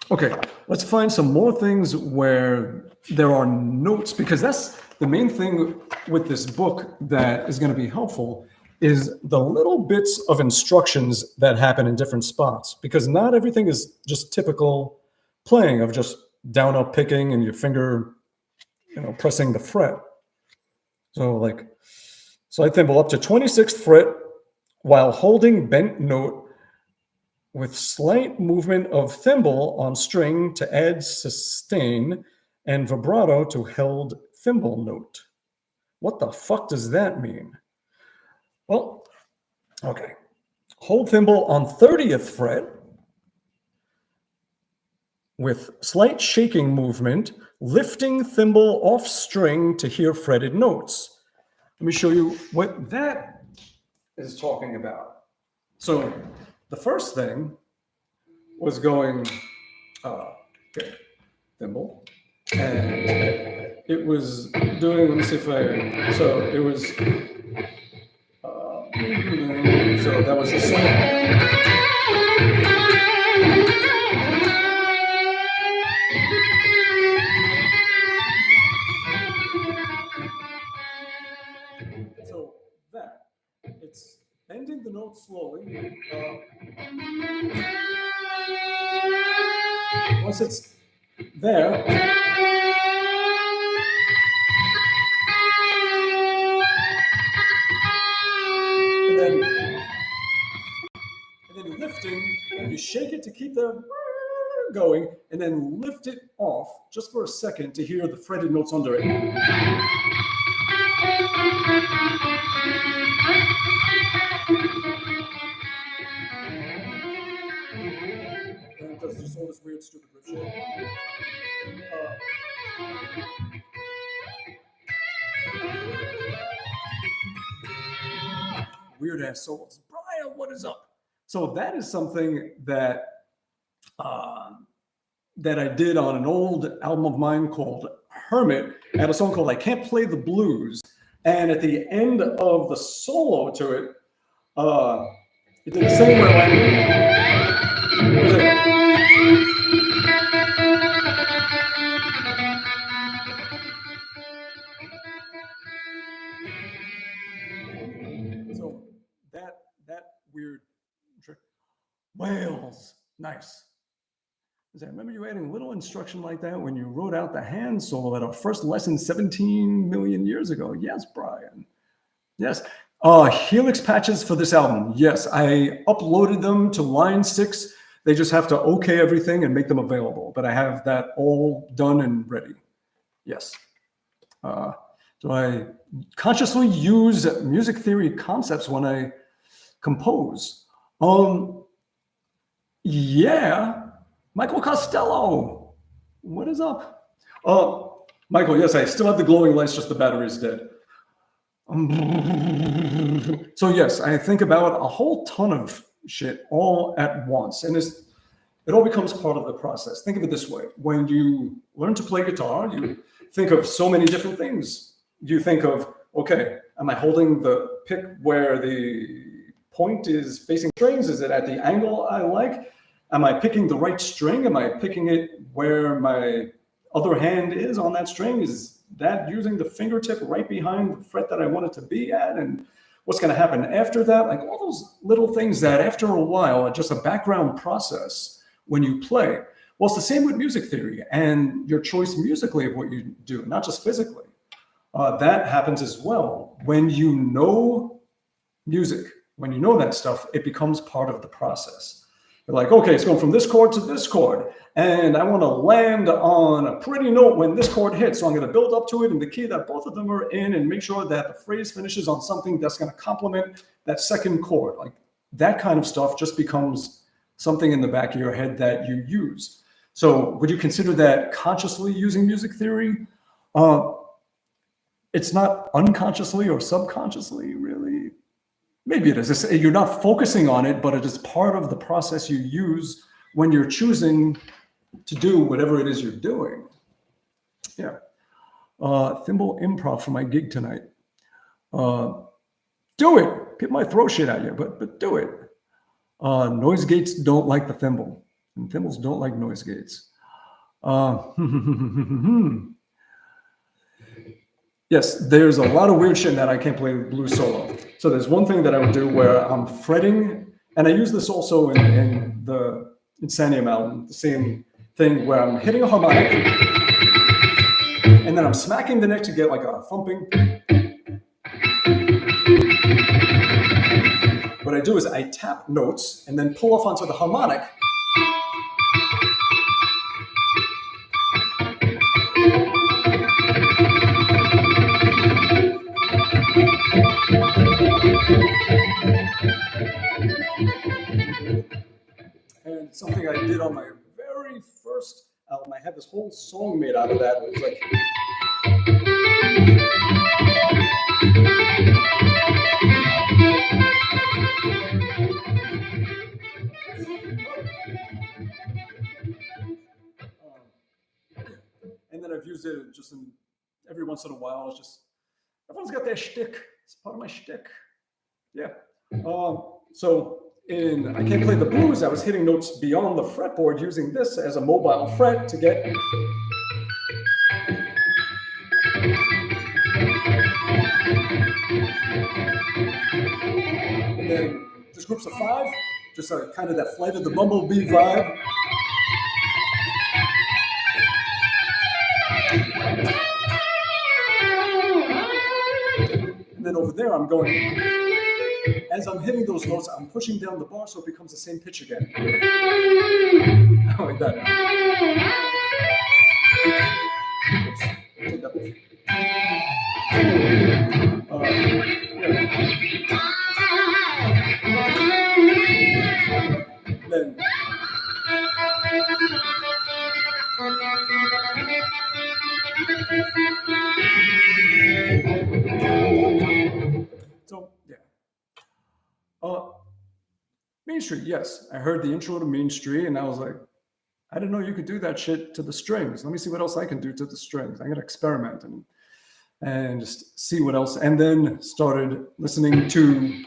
Okay, let's find some more things where there are notes, because that's the main thing with this book that is going to be helpful, is the little bits of instructions that happen in different spots, because not everything is just typical playing of just down up picking and your finger, pressing the fret. So like slide thimble up to 26th fret while holding bent note with slight movement of thimble on string to add sustain and vibrato to held thimble note. What the fuck does that mean? Well, okay. Hold thimble on 30th fret with slight shaking movement, lifting thimble off string to hear fretted notes. Let me show you what that is talking about. So the first thing was going, okay, thimble, and it was doing, let me see if so it was, so that was the song. So that, it's bending the note slowly. Once it's there, and then lifting, you shake it to keep the going, and then lift it off just for a second to hear the fretted notes under it. And it does just all this weird, stupid riff shit. weird ass solos. Brian, what is up? So that is something that that I did on an old album of mine called Hermit. I had a song called I Can't Play the Blues. And at the end of the solo to it, it did the same way. So that weird trick. Wales, nice. I remember you adding a little instruction like that when you wrote out the hand solo at our first lesson 17 million years ago. Yes, Brian. Yes. Helix patches for this album. Yes, I uploaded them to line 6. They just have to okay everything and make them available. But I have that all done and ready. Yes. Do I consciously use music theory concepts when I compose? Yeah. Michael Costello, what is up? Michael, yes, I still have the glowing lights, just the battery's dead. So yes, I think about a whole ton of shit all at once. And it all becomes part of the process. Think of it this way. When you learn to play guitar, you think of so many different things. You think of, okay, am I holding the pick where the point is facing strings? Is it at the angle I like? Am I picking the right string? Am I picking it where my other hand is on that string? Is that using the fingertip right behind the fret that I want it to be at? And what's going to happen after that? Like all those little things that after a while are just a background process when you play. Well, it's the same with music theory and your choice musically of what you do, not just physically. That happens as well. When you know music, when you know that stuff, it becomes part of the process. You're like, okay, it's going from this chord to this chord, and I want to land on a pretty note when this chord hits, so I'm going to build up to it in the key that both of them are in and make sure that the phrase finishes on something that's going to complement that second chord. Like that kind of stuff just becomes something in the back of your head that you use. So would you consider that consciously using music theory? It's not unconsciously or subconsciously, really. Maybe it is. You're not focusing on it, but it is part of the process you use when you're choosing to do whatever it is you're doing. Yeah. Thimble improv for my gig tonight. Do it. People might throw shit at you, but do it. Noise gates don't like the thimble, and thimbles don't like noise gates. Yes, there's a lot of weird shit that I can't play blues solo. So there's one thing that I would do where I'm fretting, and I use this also in the Insanium album, the same thing where I'm hitting a harmonic, and then I'm smacking the neck to get like a thumping. What I do is I tap notes and then pull off onto the harmonic. And something I did on my very first album, I had this whole song made out of that. It was like, and then I've used it just in every once in a while. It's just everyone's got their shtick. It's part of my shtick. Yeah. So in I Can't Play the Blues, I was hitting notes beyond the fretboard using this as a mobile fret to get. And then just groups of 5, just kind of that Flight of the Bumblebee vibe. And then over there, I'm going, as I'm hitting those notes, I'm pushing down the bar so it becomes the same pitch again. Like that. Oops. Take that off. Then, so, yeah. Street, yes. I heard the intro to Mean Street, and I was like, I didn't know you could do that shit to the strings. Let me see what else I can do to the strings. I'm gonna experiment and just see what else. And then started listening to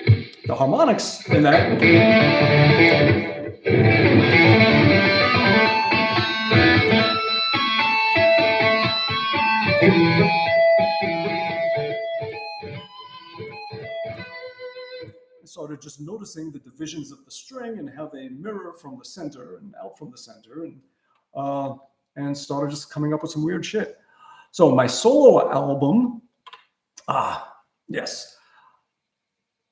the harmonics in that. I started just noticing the divisions of the string and how they mirror from the center and out from the center, and started just coming up with some weird shit. So my solo album, yes,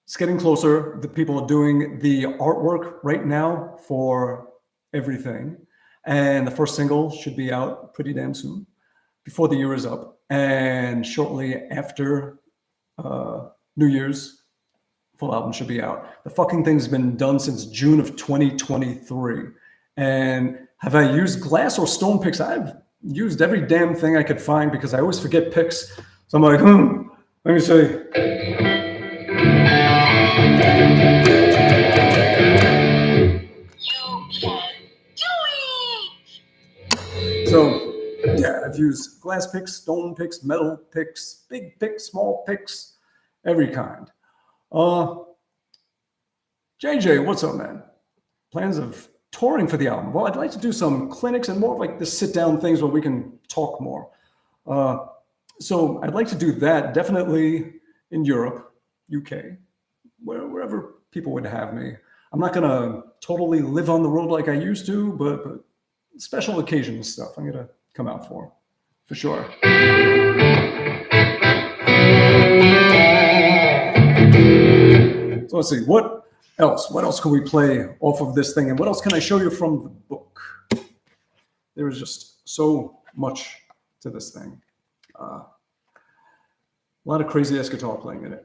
it's getting closer. The people are doing the artwork right now for everything, and the first single should be out pretty damn soon, before the year is up, and shortly after New Year's. Full album should be out. The fucking thing's been done since June of 2023. And have I used glass or stone picks? I've used every damn thing I could find because I always forget picks. So I'm like, let me see. You can do it! So yeah, I've used glass picks, stone picks, metal picks, big picks, small picks, every kind. JJ, what's up, man? Plans of touring for the album? Well, I'd like to do some clinics and more of like the sit-down things where we can talk more. So I'd like to do that definitely in Europe, UK, wherever people would have me. I'm not gonna totally live on the road like I used to, but special occasions stuff I'm gonna come out for sure. So let's see, what else can we play off of this thing? And what else can I show you from the book? There is just so much to this thing. A lot of crazy ass guitar playing in it.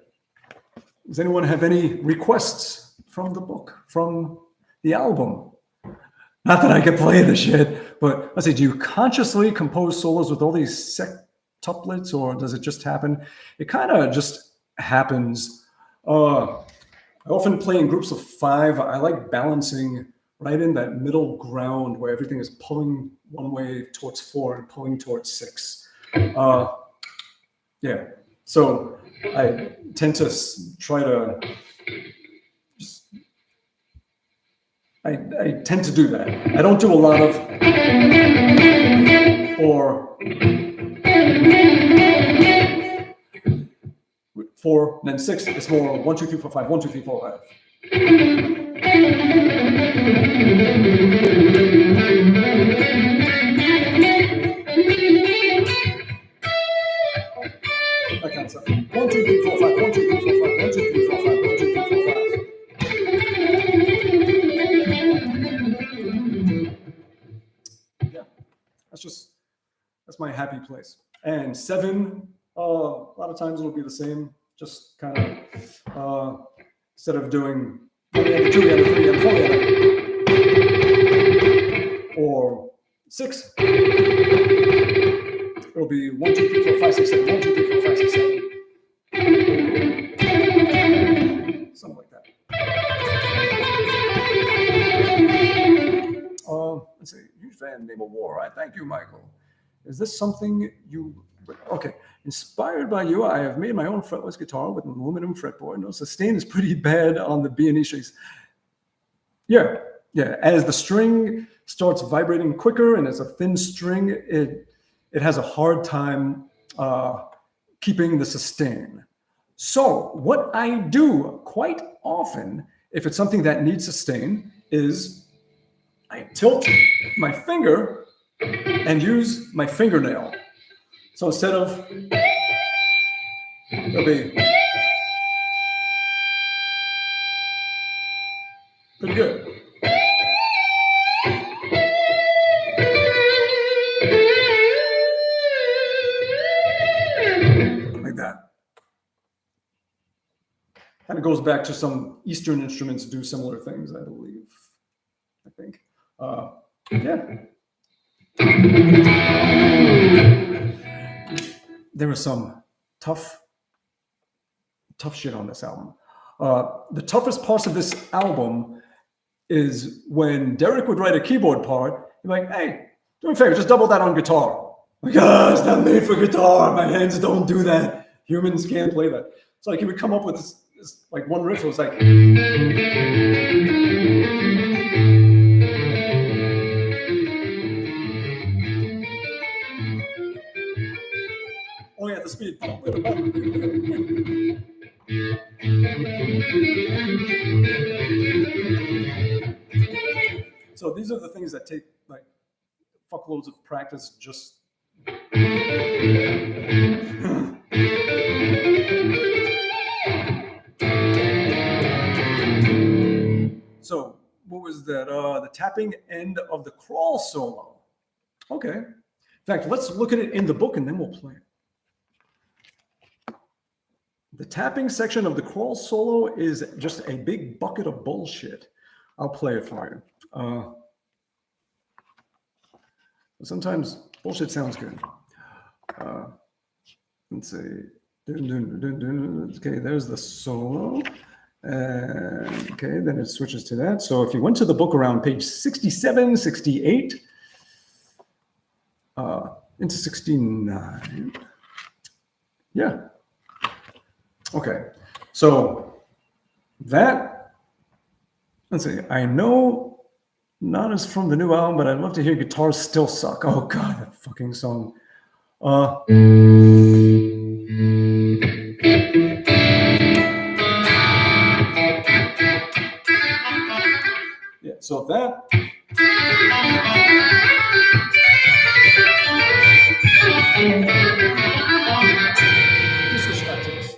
Does anyone have any requests from the book, from the album? Not that I could play this shit, but let's see, do you consciously compose solos with all these septuplets, or does it just happen? It kind of just happens. I often play in groups of 5. I like balancing right in that middle ground where everything is pulling one way towards 4 and pulling towards 6. Yeah, so I tend to try to I tend to do that. I don't do a lot of or 4, and then 6. It's more 1, 2, 3, 4, 5. 1, 2, 3, 4, 5. That kind of stuff. 1, 2, 3, 4, 5. 1, 2, 3, 4, 5. 1, 2, 3, 4, 5. 1, 2, 3, 4, 5. Yeah, that's my happy place. And 7. A lot of times it'll be the same. Just kind of instead of doing 2 and 3 and 4 or 6, it'll be 1, 2, 3, 4, 5, 6, 7. 1, 2, 3, 4, 5, 6, 7. Something like that. Let's see. Huge fan, Name of War. I thank you, Michael. Is this something you? Okay. Inspired by you, I have made my own fretless guitar with an aluminum fretboard. No, sustain is pretty bad on the B&E strings. Yeah. As the string starts vibrating quicker and it's a thin string, it has a hard time keeping the sustain. So what I do quite often, if it's something that needs sustain, is I tilt my finger and use my fingernail. So instead of, it'll be pretty good. Like that. Kind of goes back to some Eastern instruments do similar things, I believe. I think. Yeah. There was some tough shit on this album. The toughest parts of this album is when Derek would write a keyboard part, he'd be like, hey, do me a favor, just double that on guitar. Like, it's not made for guitar. My hands don't do that. Humans can't play that. So like he would come up with this like one riff. It was like, oh yeah, the speed. So these are the things that take like fuckloads of practice just. So what was that? The tapping end of the crawl solo. Okay. In fact, let's look at it in the book and then we'll play it. The tapping section of the crawl solo is just a big bucket of bullshit. I'll play it for you. Sometimes bullshit sounds good. Let's see. Okay, there's the solo. Okay, then it switches to that. So if you went to the book around page 67, 68, into 69. Yeah. Okay. So that, let's see. I know not as from the new album, but I'd love to hear Guitars Still Suck. Oh God, that fucking song. Yeah, so that. Let's switch back to this.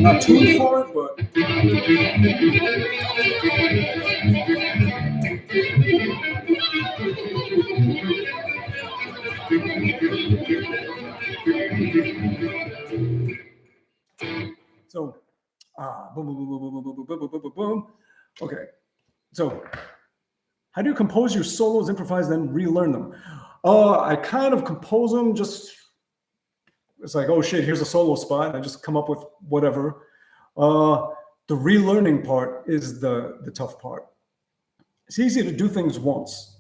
Not tuned for it, but. So, boom, boom, boom, boom, boom, boom, boom, boom, boom, boom, boom. Okay. So, how do you compose your solos, improvise, then relearn them? I kind of compose them just, it's like, oh shit, here's a solo spot. I just come up with whatever. The relearning part is the tough part. It's easy to do things once.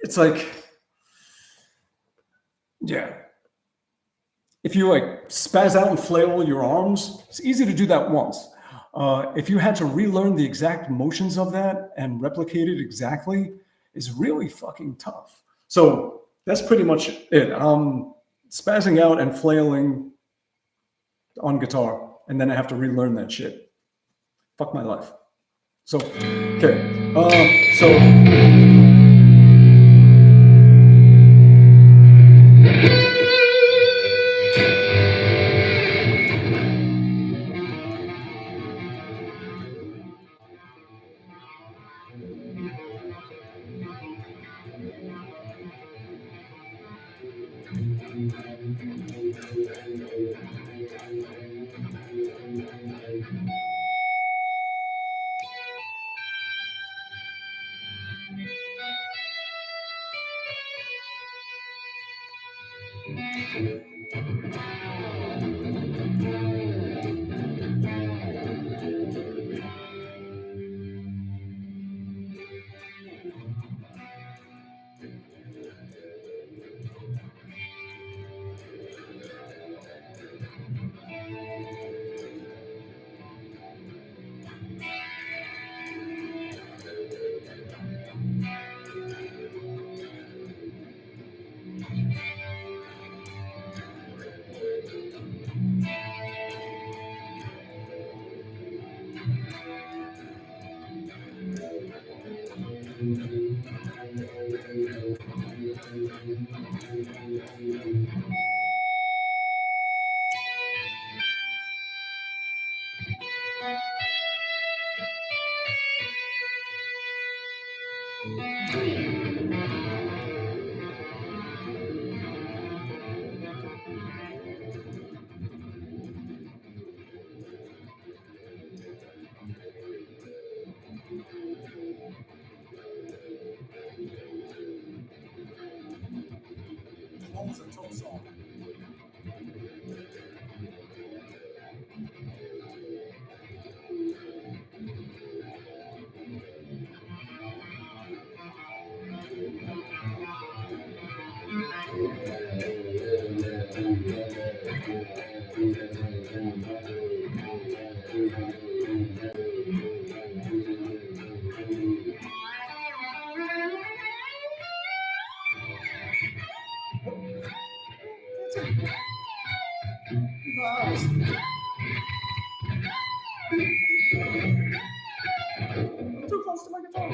It's like, yeah. If you like spaz out and flail your arms, it's easy to do that once. If you had to relearn the exact motions of that and replicate it exactly, is really fucking tough. So that's pretty much it. Spazzing out and flailing on guitar, and then I have to relearn that shit. Fuck my life. So, okay. close to my guitar.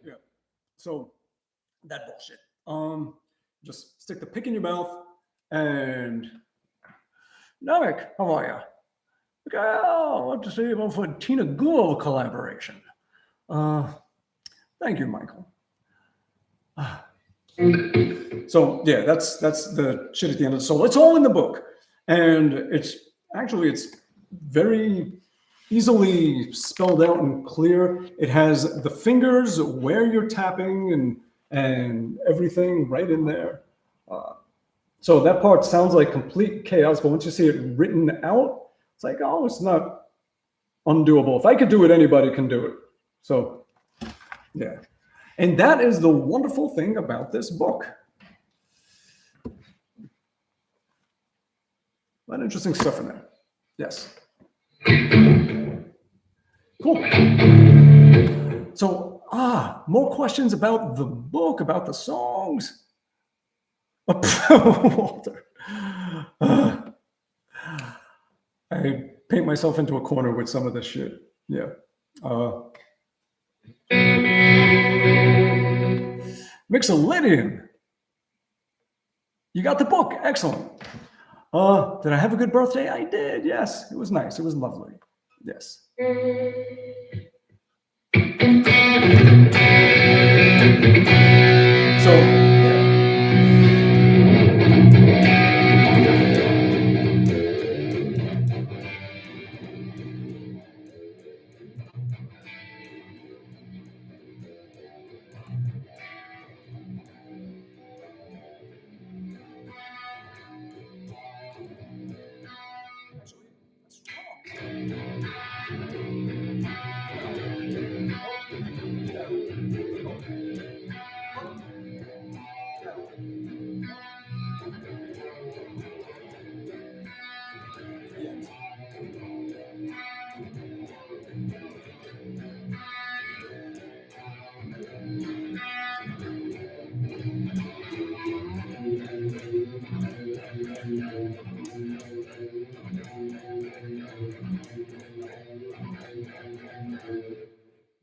Yeah. So that bullshit. Just stick the pick in your mouth and Namek, how are you? Okay, I'd love to see you about for Tina Gould collaboration. Thank you, Michael. So yeah, that's the shit at the end of the soul. It's all in the book, and it's very easily spelled out and clear. It has the fingers where you're tapping and everything right in there. So that part sounds like complete chaos, but once you see it written out, it's like, oh, it's not undoable. If I could do it, anybody can do it. So yeah. And that is the wonderful thing about this book. A lot of interesting stuff in there. Yes. Cool. So, more questions about the book, about the songs. Walter. I paint myself into a corner with some of this shit. Yeah. Mixolydian. You got the book. Excellent. Did I have a good birthday? I did. Yes. It was nice. It was lovely. Yes. So, yeah.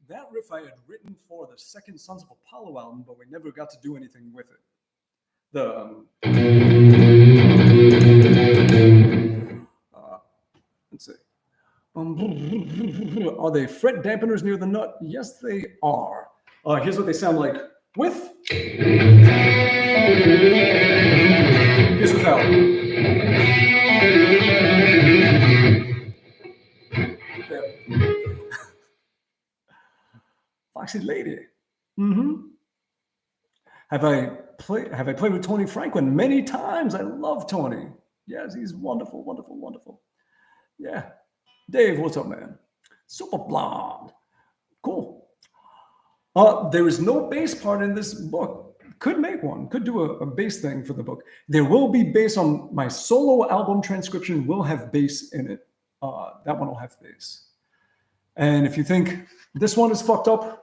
That riff I had written for the second Sons of Apollo album, but we never got to do anything with it. Let's see. Are they fret dampeners near the nut? Yes, they are. Here's what they sound like with. Here's without. Foxy Lady. Have I played with Tony Franklin many times? I love Tony. Yes, he's wonderful, wonderful, wonderful. Yeah. Dave, what's up, man? Super blonde. Cool. There is no bass part in this book. Could make one. Could do a bass thing for the book. There will be bass on my solo album Transcription. Will have bass in it. That one will have bass. And if you think this one is fucked up,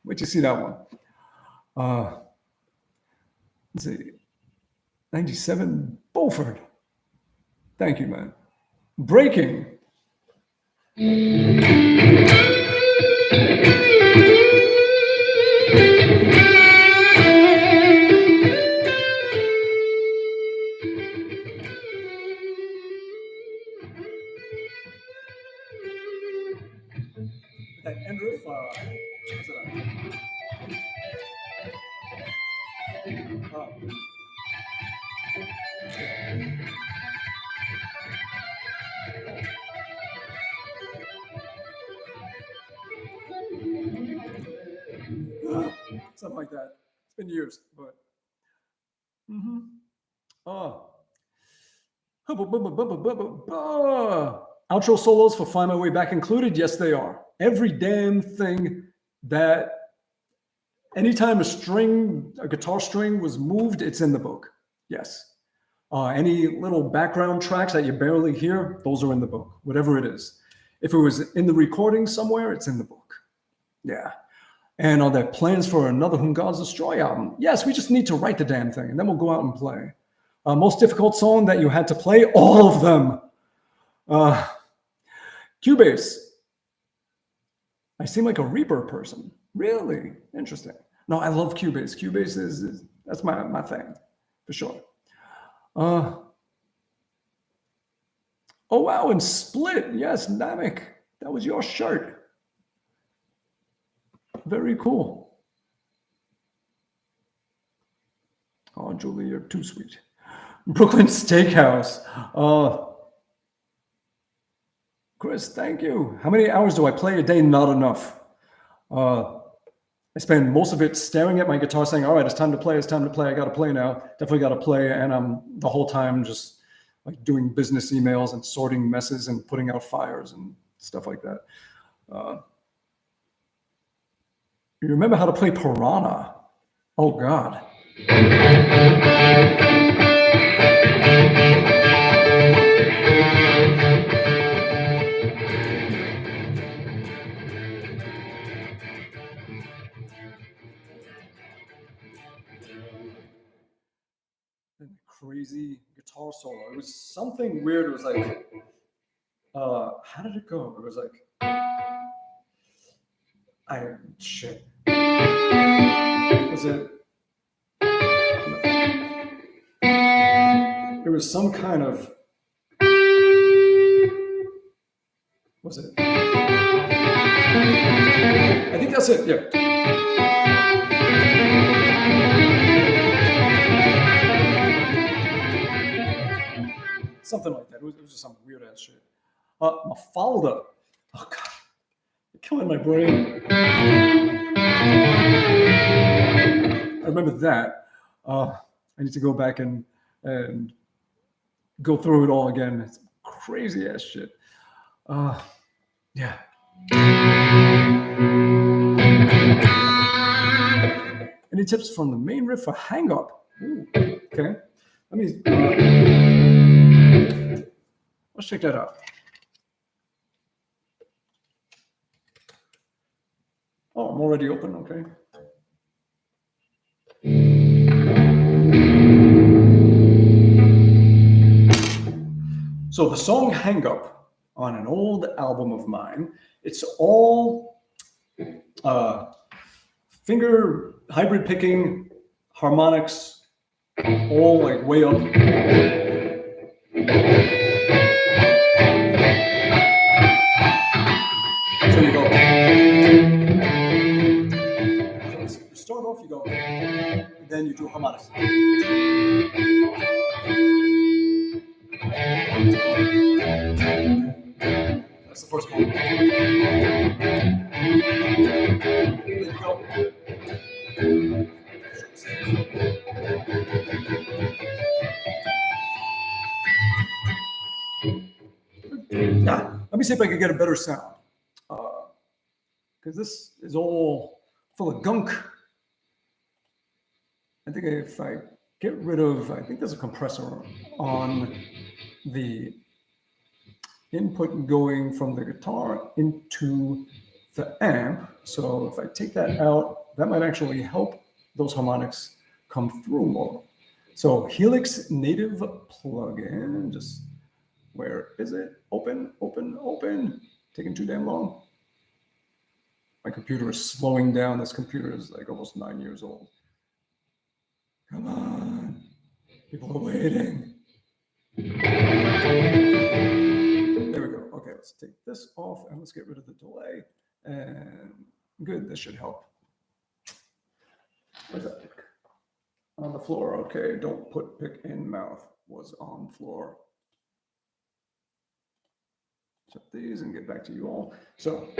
wait till you see that one. Let's see. 97 Beaufort. Thank you, man. Breaking. That end riff, what's it something like that. It's been years, but Outro solos for Find My Way Back included? Yes, they are. Every damn thing that, anytime a guitar string was moved, it's in the book. Yes. Any little background tracks that you barely hear, those are in the book, whatever it is. If it was in the recording somewhere, it's in the book. Yeah. And are there plans for another Whom Gods Destroy album? Yes, we just need to write the damn thing, and then we'll go out and play. Most difficult song that you had to play? All of them. Cubase. I seem like a Reaper person. Really? Interesting. No, I love Cubase. Cubase is that's my thing, for sure. Oh, wow, and Split. Yes, Namek. That was your shirt. Very cool. Oh, Julie, you're too sweet. Brooklyn Steakhouse. Chris, thank you. How many hours do I play a day? Not enough. I spend most of it staring at my guitar saying, all right, it's time to play. It's time to play. I got to play now. Definitely got to play. And I'm the whole time just like doing business emails and sorting messes and putting out fires and stuff like that. You remember how to play Piranha? Oh, God. Crazy guitar solo. It was something weird. It was like, how did it go? It was like, shit. Was it? It was some kind of, was it? I think that's it, yeah. Something like that. It was just some weird ass shit. Mafalda. Oh, God. You're killing my brain. I remember that. I need to go back and go through it all again. It's crazy ass shit. Yeah. Any tips from the main riff for Hang Up? Ooh, okay. Let me, let's check that out. Oh, I'm already open, okay. So the song Hang Up on an old album of mine, it's all finger hybrid picking, harmonics, all like way up. So you go. So you start off, you go, and then you do harmonics. That's the first one. Then you go. Let me see if I can get a better sound. Because this is all full of gunk. I think if I get rid of, I think there's a compressor on the input going from the guitar into the amp. So if I take that out, that might actually help those harmonics come through more. So Helix native plugin, just where is it? Open, open, open. Taking too damn long. My computer is slowing down. This computer is like almost 9 years old. Come on. People are waiting. There we go. Okay, let's take this off and let's get rid of the delay. And good, this should help. Where's that pick? On the floor. Okay, don't put pick in mouth. Was on floor. Shut these and get back to you all. So. I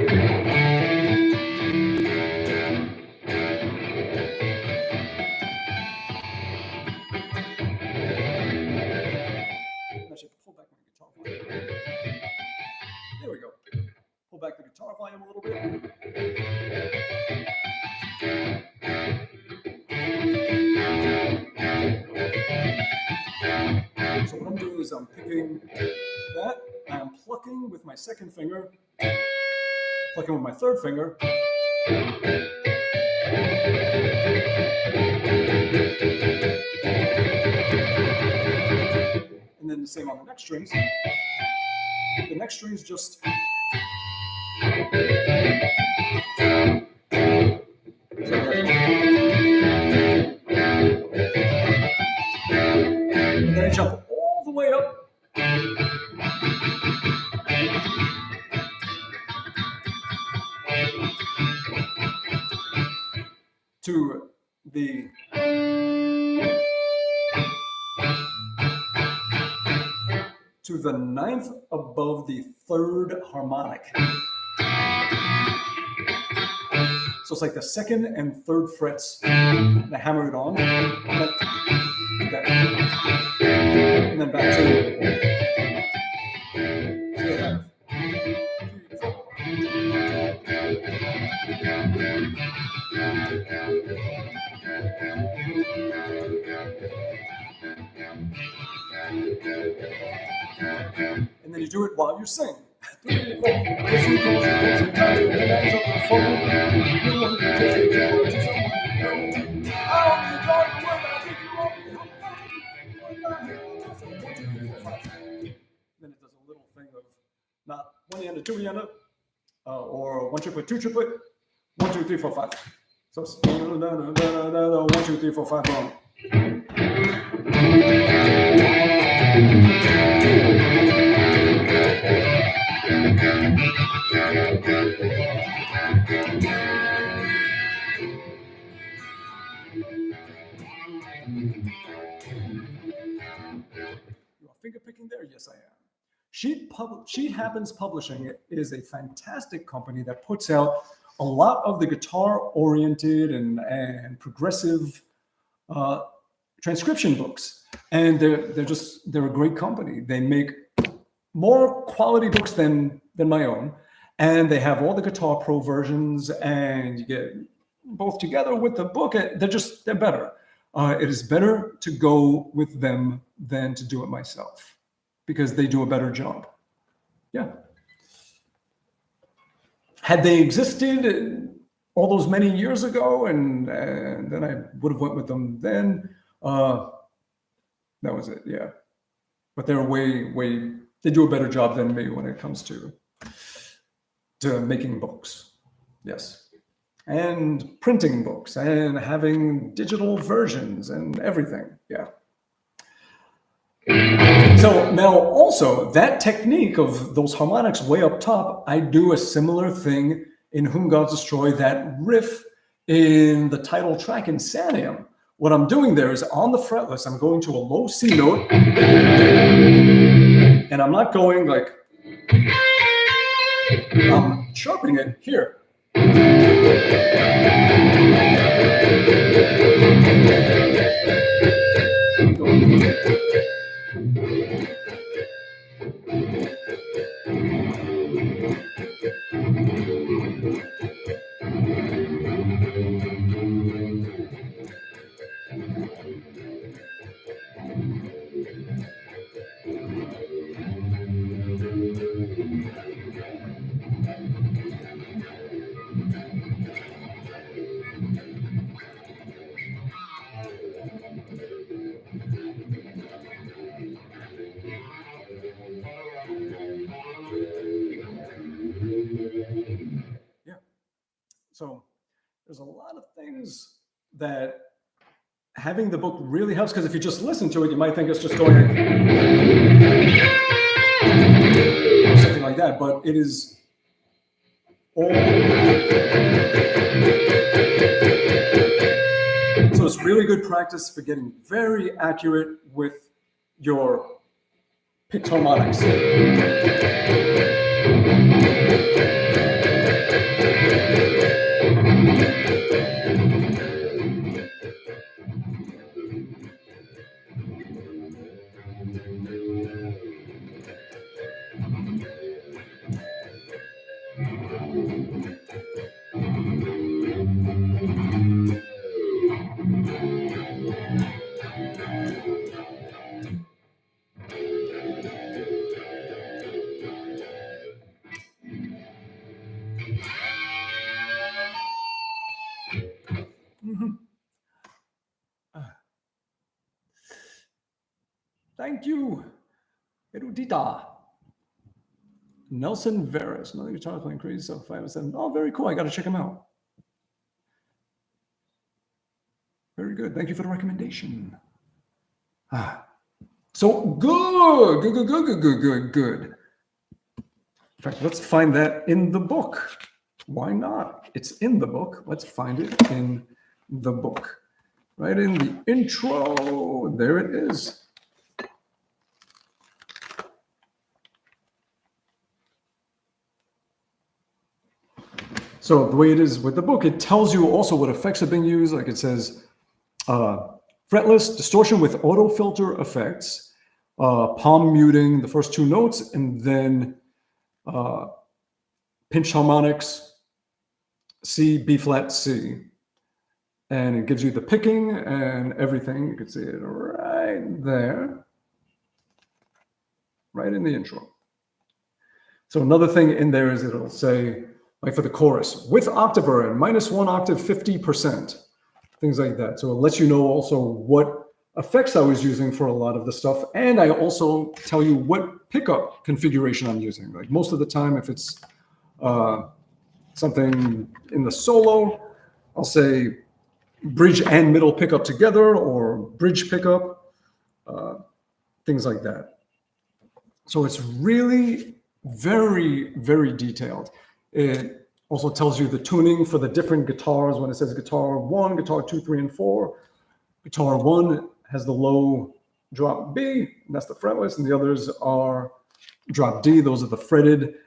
should pull back my guitar. volume a little bit. So what I'm doing is I'm picking that, I'm plucking with my second finger, plucking with my third finger, and then the same on the next strings. The next strings just and then I jump all the way up to the ninth above the third harmonic. So it's like the second and third frets, and I hammer it on, and then back to and then you do it while you sing. Then it does a little thing of not one ear and two ear, or one triplet, two triplet, 1, 2, 3, 4, 5. So it's 1, 2, 3, 4, 5 wrong. You are finger picking there? Yes, I am. Sheet Happens Publishing is a fantastic company that puts out a lot of the guitar-oriented and progressive transcription books, and they're a great company. They make more quality books than my own, and they have all the Guitar Pro versions, and you get both together with the book. They're better. It is better to go with them than to do it myself, because they do a better job. Yeah. Had they existed all those many years ago, and then I would have went with them then, that was it, yeah. But they're they do a better job than me when it comes to making books, yes. And printing books, and having digital versions and everything, yeah. So now also, that technique of those harmonics way up top, I do a similar thing in Whom Gods Destroy, that riff in the title track, Insanium. What I'm doing there is on the fretless, I'm going to a low C note, and I'm not going like, I'm sharpening it here. So there's a lot of things that having the book really helps, because if you just listen to it, you might think it's just going something like that, but it is all. So it's really good practice for getting very accurate with your picked harmonics. Thank you, Erudita. Nelson Veras, another guitar playing crazy stuff. 5 and 7. Oh, very cool. I got to check him out. Very good. Thank you for the recommendation. So good. In fact, let's find that in the book. Why not? It's in the book. Let's find it in the book. Right in the intro. There it is. So the way it is with the book, it tells you also what effects have been used. Like it says, fretless, distortion with auto filter effects, palm muting the first 2 notes, and then pinch harmonics, C, B flat, C. And it gives you the picking and everything. You can see it right there, right in the intro. So another thing in there is it'll say, like for the chorus, with octaver and -1 octave, 50%, things like that. So it lets you know also what effects I was using for a lot of the stuff. And I also tell you what pickup configuration I'm using. Like most of the time, if it's something in the solo, I'll say bridge and middle pickup together, or bridge pickup, things like that. So it's really very, very detailed. It also tells you the tuning for the different guitars. When it says guitar 1, guitar 2, 3, and 4, guitar 1 has the low drop B, and that's the fretless, and the others are drop D. Those are the fretted,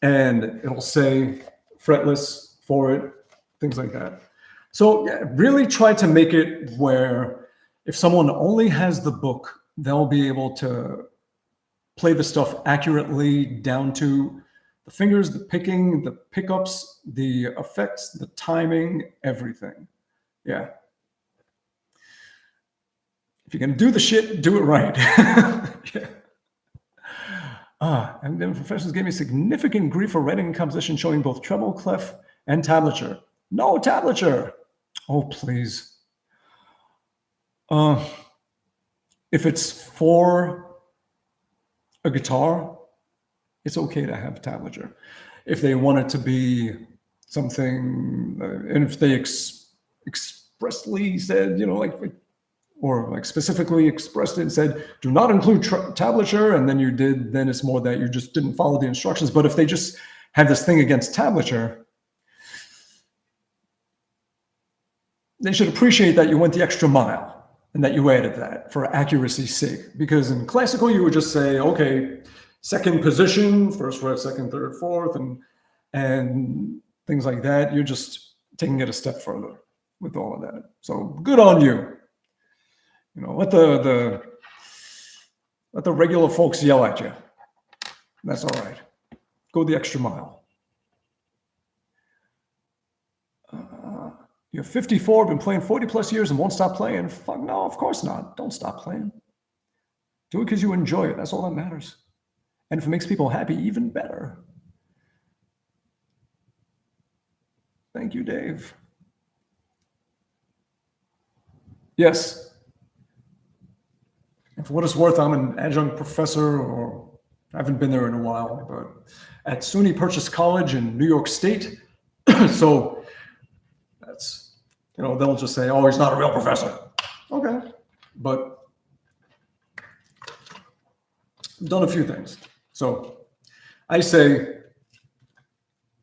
and it'll say fretless for it, things like that. So yeah, really try to make it where if someone only has the book, they'll be able to play the stuff accurately down to the fingers, the picking, the pickups, the effects, the timing, everything. Yeah. If you're going to do the shit, do it right. Yeah. And then professionals gave me significant grief for writing and composition showing both treble, clef, and tablature. No tablature. Oh, please. If it's for a guitar, it's okay to have tablature. If they want it to be something, and if they expressly said, you know, like specifically expressed it and said, do not include tablature, and then you did, then it's more that you just didn't follow the instructions. But if they just have this thing against tablature, they should appreciate that you went the extra mile and that you added that for accuracy's sake. Because in classical, you would just say, okay, second position, first fret, second, third, fourth, and things like that. You're just taking it a step further with all of that. So good on you. You know, let the regular folks yell at you. That's all right. Go the extra mile. You're 54, been playing 40 plus years and won't stop playing. Fuck no, of course not. Don't stop playing. Do it because you enjoy it. That's all that matters. And if it makes people happy, even better. Thank you, Dave. Yes. And for what it's worth, I'm an adjunct professor, or I haven't been there in a while, but at SUNY Purchase College in New York State. So that's, you know, they'll just say, oh, he's not a real professor. Okay. But I've done a few things. So I say,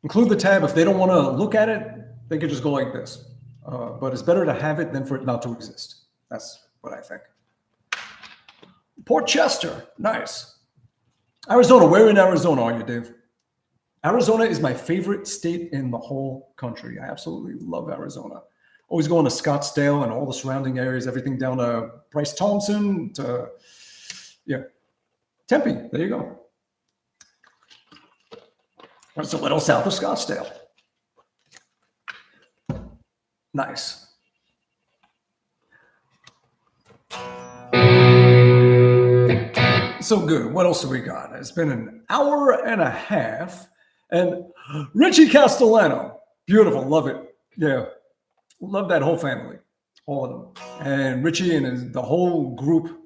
include the tab. If they don't want to look at it, they could just go like this. But it's better to have it than for it not to exist. That's what I think. Port Chester, nice. Arizona, where in Arizona are you, Dave? Arizona is my favorite state in the whole country. I absolutely love Arizona. Always going to Scottsdale and all the surrounding areas, everything down to Bryce Thompson to, yeah, Tempe, there you go. It's a little south of Scottsdale. Nice. So good. What else do we got? It's been an hour and a half, And Richie Castellano, beautiful, love it. Yeah, love that whole family, all of them. And Richie and the whole group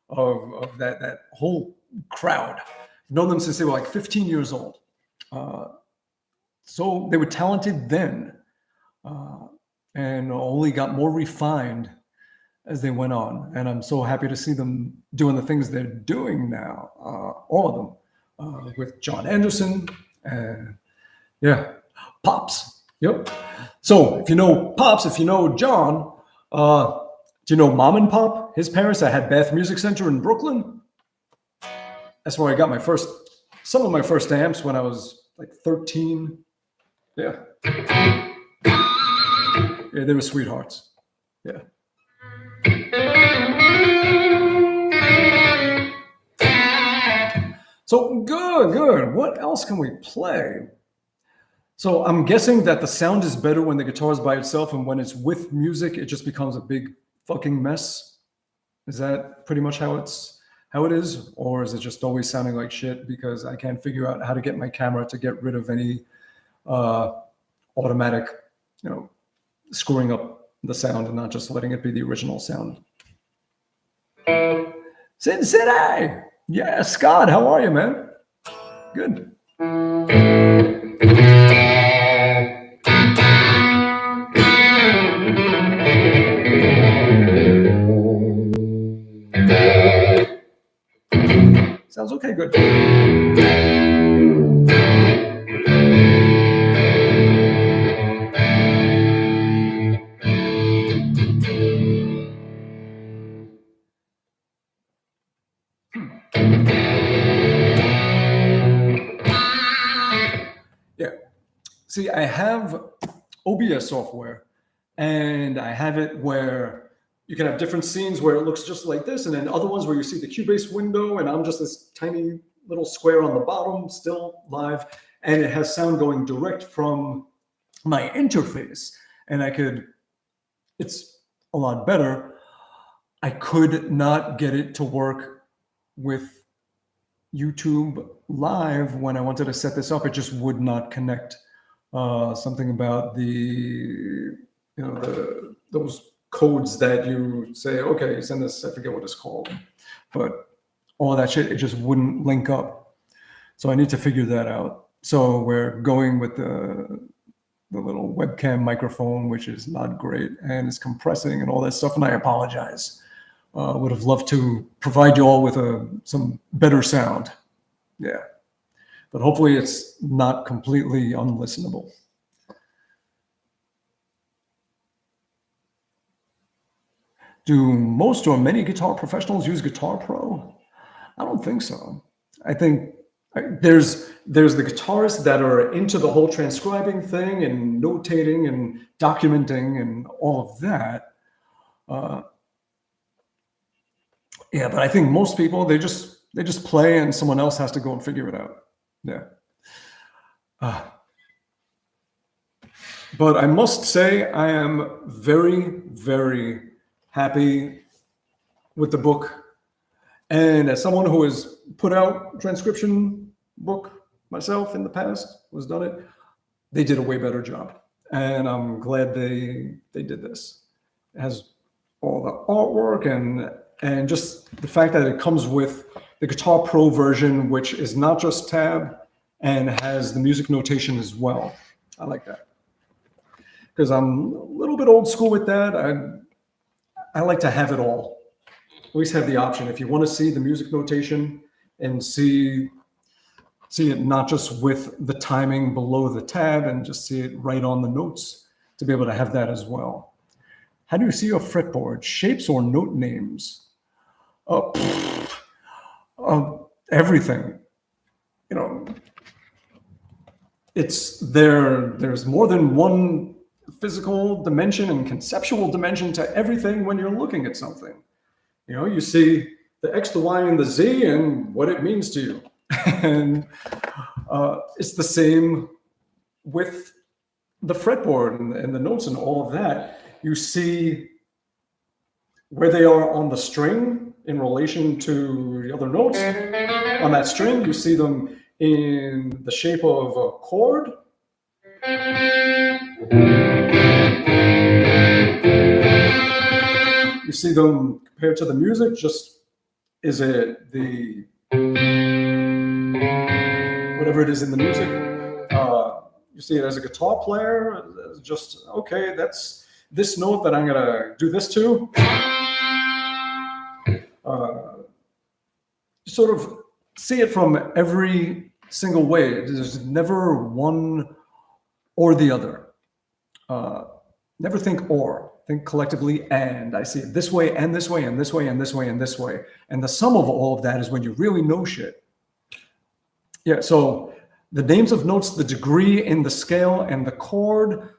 of that whole crowd. Known them since they were like 15 years old. So they were talented then, and only got more refined as they went on. And I'm so happy to see them doing the things they're doing now, all of them, with John Anderson and yeah, Pops. Yep. So if you know Pops, if you know John, do you know Mom and Pop? His parents that had Bath Music Center in Brooklyn. That's where I got some of my first amps when I was like 13. Yeah. Yeah, they were sweethearts. Yeah. So good. What else can we play? So I'm guessing that the sound is better when the guitar is by itself, and when it's with music, it just becomes a big fucking mess. Is that pretty much how it is? Or is it just always sounding like shit because I can't figure out how to get my camera to get rid of any automatic, screwing up the sound and not just letting it be the original sound? Cincinnati! Yeah, Scott, how are you, man? Good. Sounds okay, good. Yeah. See, I have OBS software, and I have it where you can have different scenes where it looks just like this, and then other ones where you see the Cubase window, and I'm just this tiny little square on the bottom, still live, and it has sound going direct from my interface. And it's a lot better. I could not get it to work with YouTube Live when I wanted to set this up. It just would not connect. Something about those codes that you say, okay, send this, I forget what it's called, but all that shit, it just wouldn't link up. So I need to figure that out. So we're going with the little webcam microphone, which is not great, and it's compressing and all that stuff, and I apologize. Would have loved to provide you all with some better sound. Yeah. But hopefully it's not completely unlistenable. Do most or many guitar professionals use Guitar Pro? I don't think so. I think there's the guitarists that are into the whole transcribing thing and notating and documenting and all of that. Yeah, but I think most people, they just play and someone else has to go and figure it out. Yeah. But I must say I am very, very happy with the book. And as someone who has put out transcription book myself in the past, who's done it, they did a way better job. And I'm glad they did this. It has all the artwork and just the fact that it comes with the Guitar Pro version, which is not just tab and has the music notation as well. I like that. Because I'm a little bit old school with that. I like to have it all. Always have the option. If you want to see the music notation and see it not just with the timing below the tab and just see it right on the notes, to be able to have that as well. How do you see your fretboard? Shapes or note names? Everything. There's more than one physical dimension and conceptual dimension to everything when you're looking at something. You see the X, the Y, and the Z and what it means to you. And it's the same with the fretboard and the notes and all of that. You see where they are on the string in relation to the other notes on that string. You see them in the shape of a chord. You see them compared to the music, just is it the whatever it is in the music? You see it as a guitar player, just okay, that's this note that I'm gonna do this to. You sort of see it from every single way. There's never one or the other. Never think or. Think collectively and. I see it this way and this way and this way and this way and this way. And the sum of all of that is when you really know shit. Yeah, so the names of notes, the degree in the scale and the chord,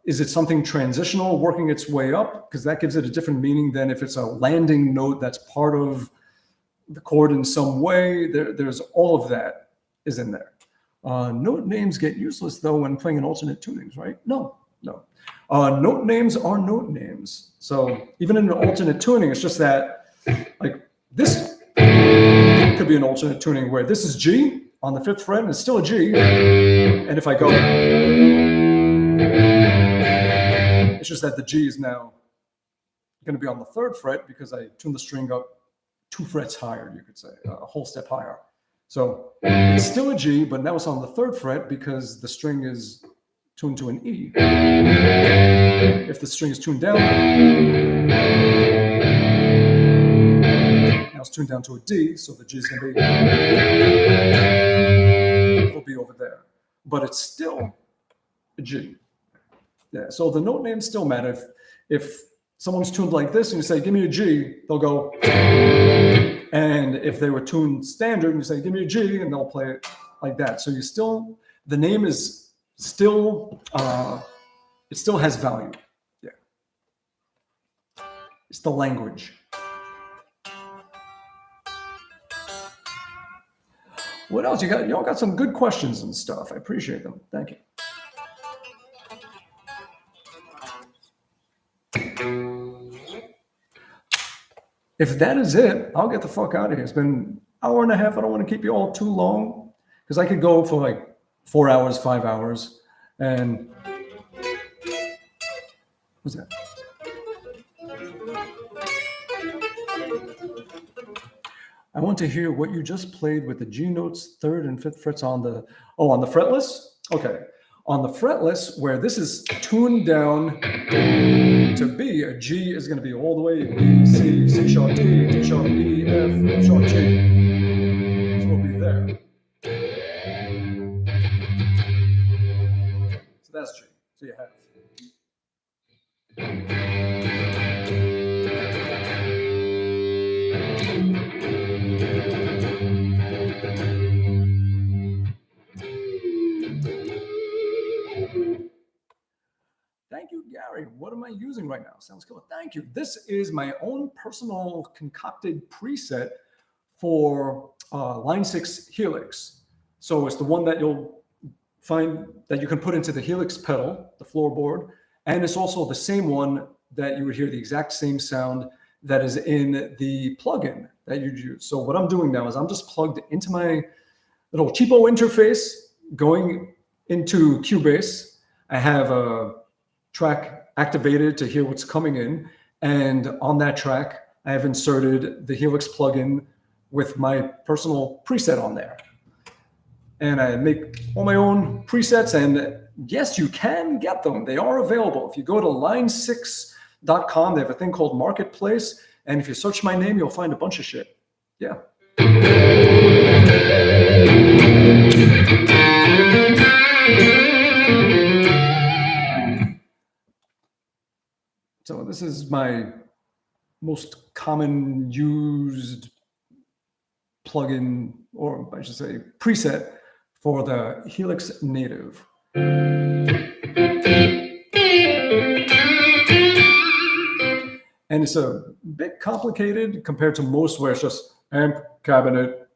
is it something transitional working its way up? Because that gives it a different meaning than if it's a landing note that's part of the chord in some way. There's all of that is in there. Note names get useless though when playing in alternate tunings, right? No. Note names are note names. So even in an alternate tuning, it's just that like this could be an alternate tuning where this is G on the 5th fret and it's still a G. And if I go, it's just that the G is now going to be on the 3rd fret because I tuned the string up 2 frets higher, you could say, a whole step higher. So it's still a G, but now it's on the 3rd fret because the string is tuned to an E. If the string is tuned down, now it's tuned down to a D, so the G is going to be, it'll be over there. But it's still a G. Yeah, so the note names still matter. If someone's tuned like this and you say, give me a G, they'll go. And if they were tuned standard and you say, give me a G, and they'll play it like that. So you still, the name is still, it still has value. Yeah. It's the language. What else you got? Y'all got some good questions and stuff. I appreciate them. Thank you. If that is it, I'll get the fuck out of here. It's been an hour and a half. I don't want to keep you all too long because I could go for like 4 hours, 5 hours. And what's that? I want to hear what you just played with the G notes, 3rd and 5th frets on the, on the fretless? Okay. On the fretless, where this is tuned down to B, a G is going to be all the way B, C, C sharp, D, D sharp, E, F, F sharp, G. So we'll be there. So that's G. So you have. Thank you, Gary. What am I using right now? Sounds cool. Thank you. This is my own personal concocted preset for line 6 Helix. So it's the one that you'll find that you can put into the Helix pedal, the floorboard, and it's also the same one that you would hear the exact same sound that is in the plugin that you'd use. So what I'm doing now is I'm just plugged into my little cheapo interface going into Cubase. I have a track activated to hear what's coming in. And on that track, I have inserted the Helix plugin with my personal preset on there. And I make all my own presets. And yes, you can get them. They are available. If you go to line6.com, they have a thing called Marketplace. And if you search my name, you'll find a bunch of shit. Yeah. So this is my most common used plugin, or I should say preset, for the Helix Native. And it's a bit complicated compared to most where it's just amp, cabinet,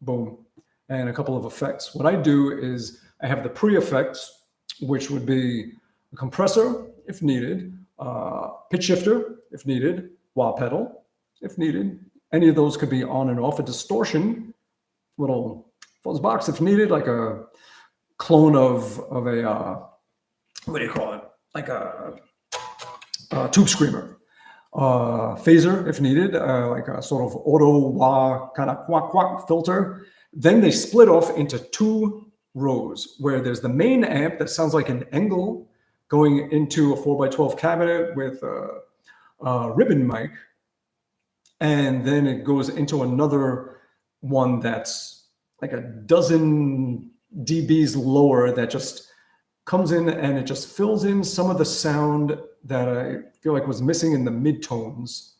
boom, and a couple of effects. What I do is I have the pre-effects, which would be a compressor, if needed, pitch shifter, if needed, wah pedal, if needed. Any of those could be on and off. A distortion, little Fuzz box if needed, like a clone of a what do you call it? Like a tube screamer. Phaser if needed, like a sort of auto wah kind of quack quack filter. Then they split off into 2 rows where there's the main amp that sounds like an Engel going into a 4x12 cabinet with a ribbon mic. And then it goes into another one that's like a dozen dBs lower that just comes in and it just fills in some of the sound that I feel like was missing in the midtones,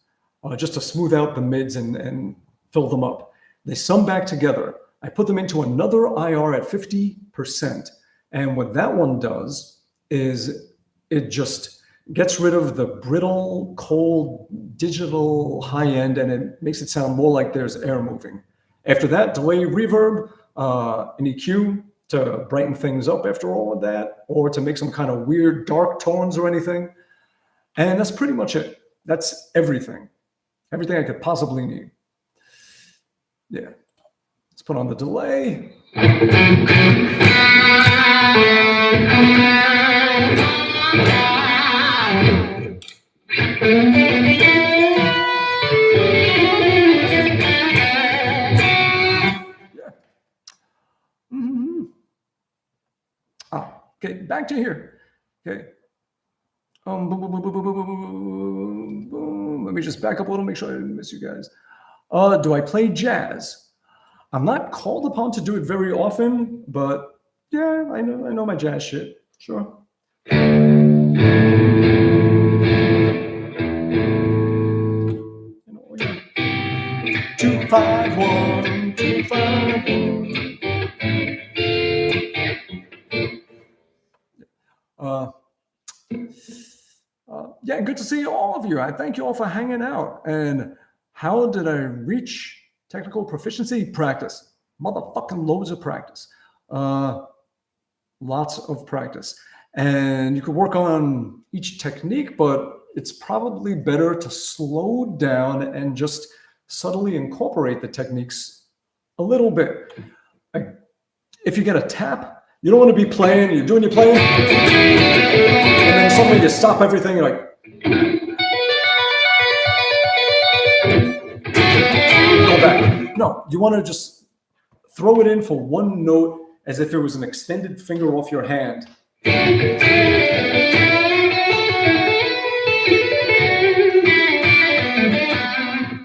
just to smooth out the mids and fill them up. They sum back together. I put them into another IR at 50%. And what that one does is it just gets rid of the brittle, cold, digital high end, and it makes it sound more like there's air moving. After that, delay, reverb, an EQ to brighten things up after all of that, or to make some kind of weird dark tones or anything. And that's pretty much it. That's everything. Everything I could possibly need. Yeah. Let's put on the delay. Okay, back to here. Okay. Boom, boom, boom, boom, boom, boom, boom, boom, boom. Let me just back up a little, make sure I didn't miss you guys. Do I play jazz? I'm not called upon to do it very often, but yeah, I know my jazz shit. Sure. 251, 251. Yeah, good to see all of you. I thank you all for hanging out. And how did I reach technical proficiency? Practice. Motherfucking loads of practice. Lots of practice. And you could work on each technique, but it's probably better to slow down and just subtly incorporate the techniques a little bit. If you get a tap, you don't want to be playing, you're doing your playing, and then suddenly you stop everything, you're like, go back. No, you want to just throw it in for one note as if it was an extended finger off your hand.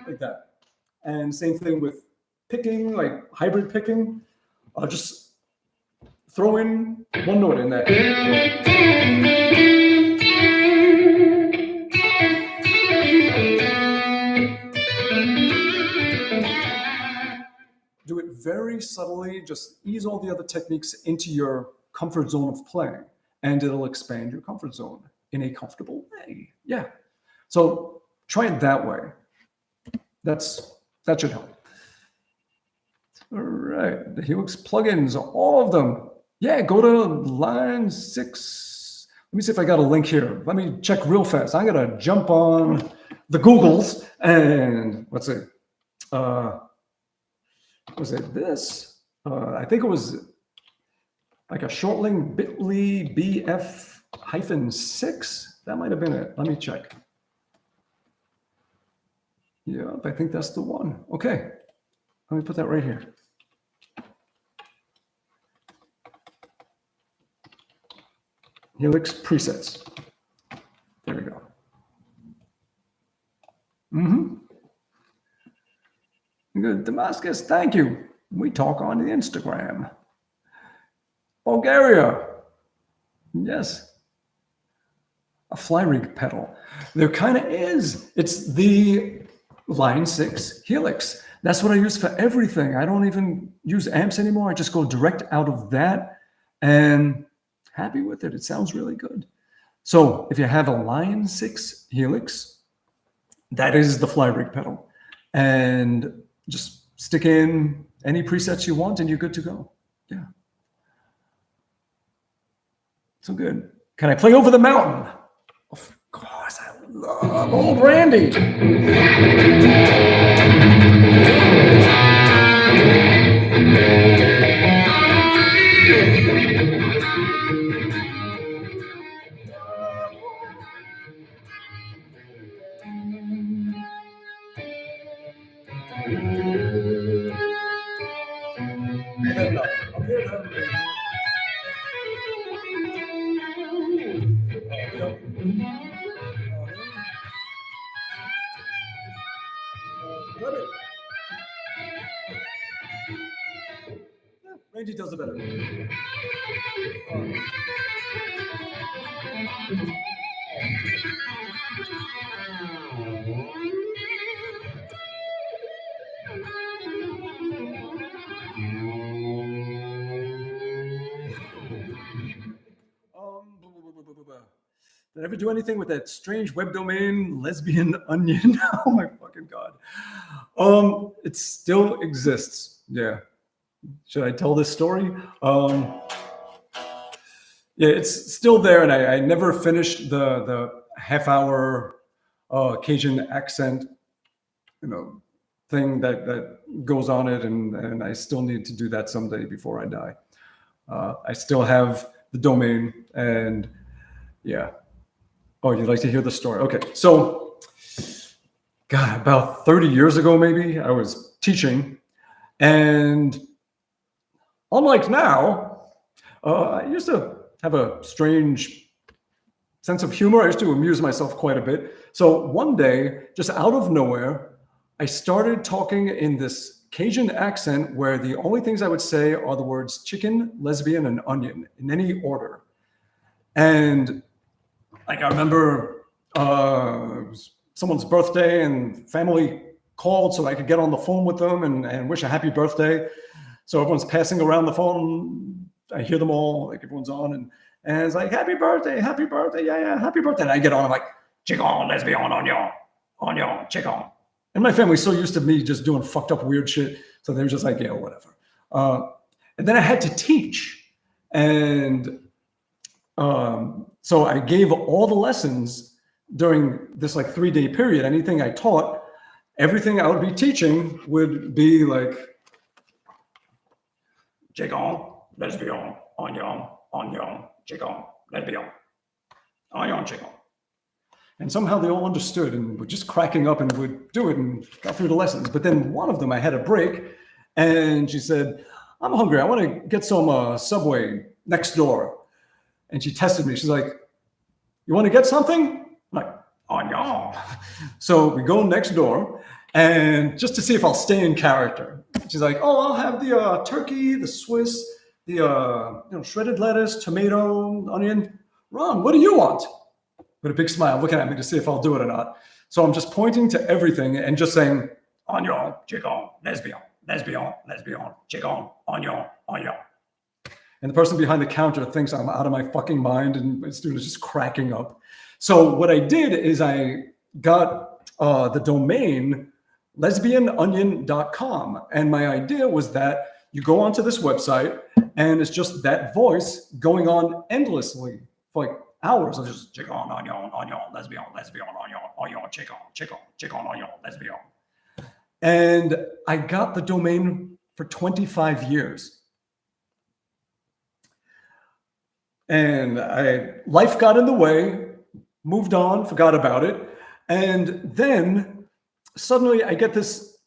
Like that. And same thing with picking, like hybrid picking. Just throw in one note in there. Do it very subtly, just ease all the other techniques into your comfort zone of playing, and it'll expand your comfort zone in a comfortable way. Yeah. So try it that way. That should help. All right, the Helix plugins, all of them. Yeah, go to line 6. Let me see if I got a link here. Let me check real fast. I'm gonna jump on the Googles and let's see. Was it this? I think it was like a short link bit.ly BF-6. That might have been it. Let me check. Yep, I think that's the one. Okay, let me put that right here. Helix presets. There we go. Good. Damascus, thank you. We talk on the Instagram. Bulgaria. Yes. A fly rig pedal. There kind of is. It's the line 6 Helix. That's what I use for everything. I don't even use amps anymore. I just go direct out of that and happy with it. It sounds really good. So if you have a line 6 Helix, that is the fly rig pedal. And just stick in any presets you want and you're good to go. Yeah. So good. Can I play Over the Mountain? Of course, I love old Randy. Rangy does it better. Did I ever do anything with that strange web domain, lesbian onion? Oh my fucking God. It still exists. Yeah. Should I tell this story? Yeah, it's still there, and I never finished the half-hour Cajun accent, thing that goes on it, and I still need to do that someday before I die. I still have the domain, and yeah. Oh, you'd like to hear the story? Okay, so, God, about 30 years ago, maybe, I was teaching, and unlike now, I used to have a strange sense of humor. I used to amuse myself quite a bit. So one day, just out of nowhere, I started talking in this Cajun accent where the only things I would say are the words chicken, lesbian, and onion in any order. And like I remember it was someone's birthday and family called so I could get on the phone with them and wish a happy birthday. So everyone's passing around the phone. I hear them all, like everyone's on, and it's like, happy birthday, yeah, happy birthday. And I get on, I'm like, chicken, lesbian, onion, chicken. And my family's so used to me just doing fucked up weird shit. So they were just like, yeah, whatever. And then I had to teach. And so I gave all the lessons during this like 3-day period. Anything I taught, everything I would be teaching would be like, chicken, lesbian, onion, chicken, lesbian, onion, chicken. And somehow they all understood and were just cracking up and would do it and got through the lessons. But then one of them, I had a break, and she said, I'm hungry. I want to get some Subway next door. And she tested me. She's like, you want to get something? I'm like, oh, no. So we go next door, and just to see if I'll stay in character. She's like, oh, I'll have the turkey, the Swiss, the shredded lettuce, tomato, onion. Ron, what do you want? With a big smile, looking at me to see if I'll do it or not. So I'm just pointing to everything and just saying, onion, chicken, lesbian, chicken, onion. And the person behind the counter thinks I'm out of my fucking mind, and my student is just cracking up. So what I did is I got the domain lesbianonion.com. And my idea was that you go onto this website and it's just that voice going on endlessly for like hours of just chicken, onion, lesbian, onion, chicken, onion, lesbian. And I got the domain for 25 years. And life got in the way, moved on, forgot about it. And then suddenly I get this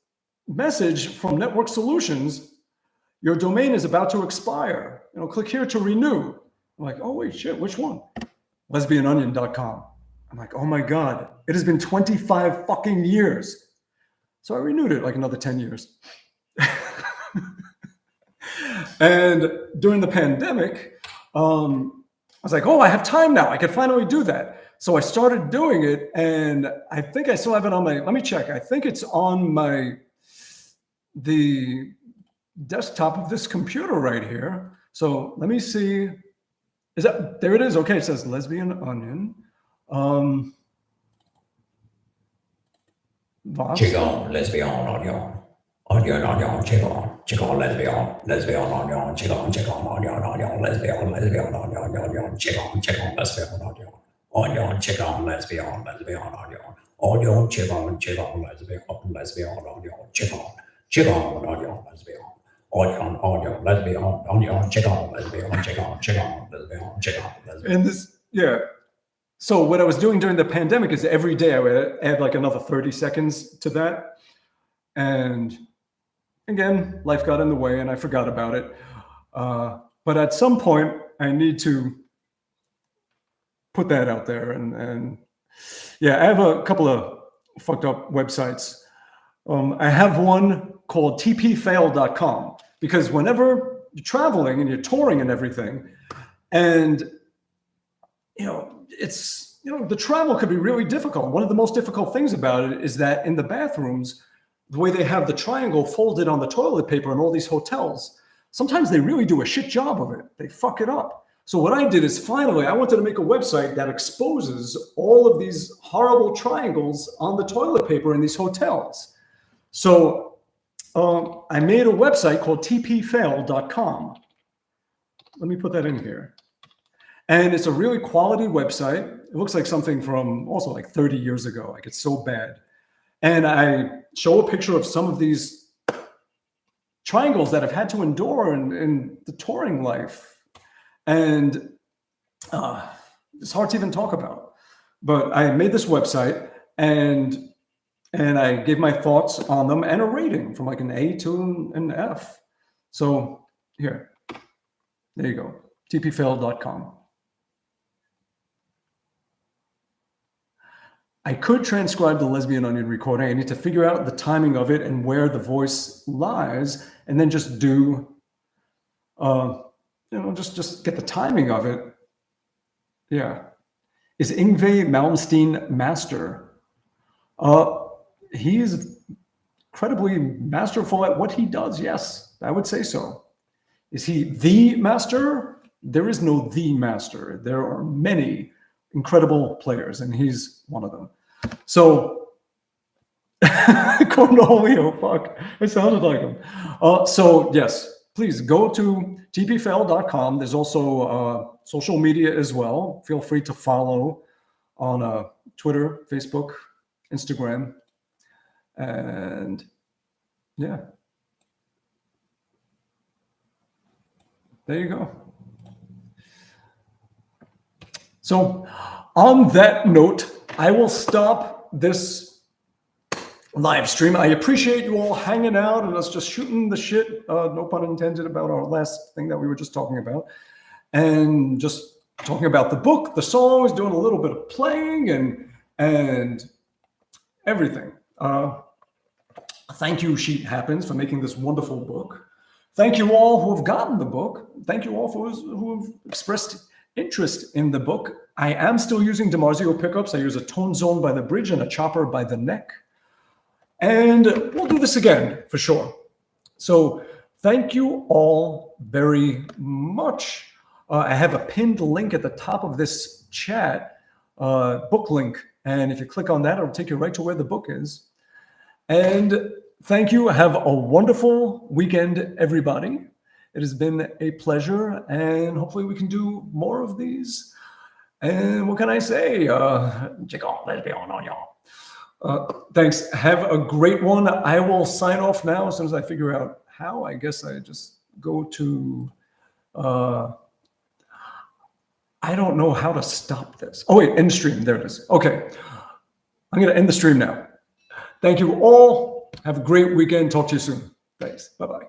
message from Network Solutions, your domain is about to expire. Click here to renew. I'm like, oh, wait, shit, which one? lesbianonion.com. I'm like, oh my God, it has been 25 fucking years. So I renewed it like another 10 years. And during the pandemic, I was like, oh, I have time now. I can finally do that. So I started doing it, and I think I still have it on let me check. I think it's on the desktop of this computer right here. So let me see. There it is. Okay, it says Lesbian Onion. Chicken, lesbian, onion. Onion, chicken, lesbian, onion, chicken, onion, lesbian, onion, chicken, lesbian, onion, chicken, lesbian, onion, chicken, lesbian, onion, chicken, onion, lesbian. Onion, lesbian, onion, chicken, lesbian, chicken, lesbian. And this, yeah. So what I was doing during the pandemic is every day I would add like another 30 seconds to that. And again, life got in the way and I forgot about it. But at some point, I need to put that out there. And yeah, I have a couple of fucked up websites. I have one called tpfail.com, because whenever you're traveling and you're touring and everything, and it's the travel could be really difficult. One of the most difficult things about it is that in the bathrooms, the way they have the triangle folded on the toilet paper in all these hotels, sometimes they really do a shit job of it. They fuck it up. So what I did is finally, I wanted to make a website that exposes all of these horrible triangles on the toilet paper in these hotels. So I made a website called tpfail.com. Let me put that in here. And it's a really quality website. It looks like something from also like 30 years ago. Like, it's so bad. And I show a picture of some of these triangles that I've had to endure in the touring life. And it's hard to even talk about. But I made this website, and I gave my thoughts on them and a rating from like an A to an F. So here, there you go, tpfail.com. I could transcribe the Lesbian Onion recording. I need to figure out the timing of it and where the voice lies, and then just do, just get the timing of it. Yeah. Is Yngve Malmsteen master? He is incredibly masterful at what he does. Yes, I would say so. Is he the master? There is no the master. There are many incredible players, and he's one of them. So, Cornelio, fuck, it sounded like him. So yes, please go to tpfail.com. There's also social media as well. Feel free to follow on Twitter, Facebook, Instagram, and yeah, there you go. So on that note, I will stop this live stream. I appreciate you all hanging out and us just shooting the shit, no pun intended, about our last thing that we were just talking about, and just talking about the book, the songs, doing a little bit of playing and everything. Thank you, Sheet Happens, for making this wonderful book. Thank you all who have gotten the book. Thank you all who have expressed interest in the book. I am still using DiMarzio pickups. I use a tone zone by the bridge and a chopper by the neck. And we'll do this again for sure. So thank you all very much. I have a pinned link at the top of this chat, book link. And if you click on that, it'll take you right to where the book is. And thank you. Have a wonderful weekend, everybody. It has been a pleasure, and hopefully we can do more of these. And what can I say? Thanks. Have a great one. I will sign off now as soon as I figure out how. I guess I just go to, I don't know how to stop this. Oh, wait, end stream. There it is. Okay. I'm going to end the stream now. Thank you all. Have a great weekend. Talk to you soon. Thanks. Bye-bye.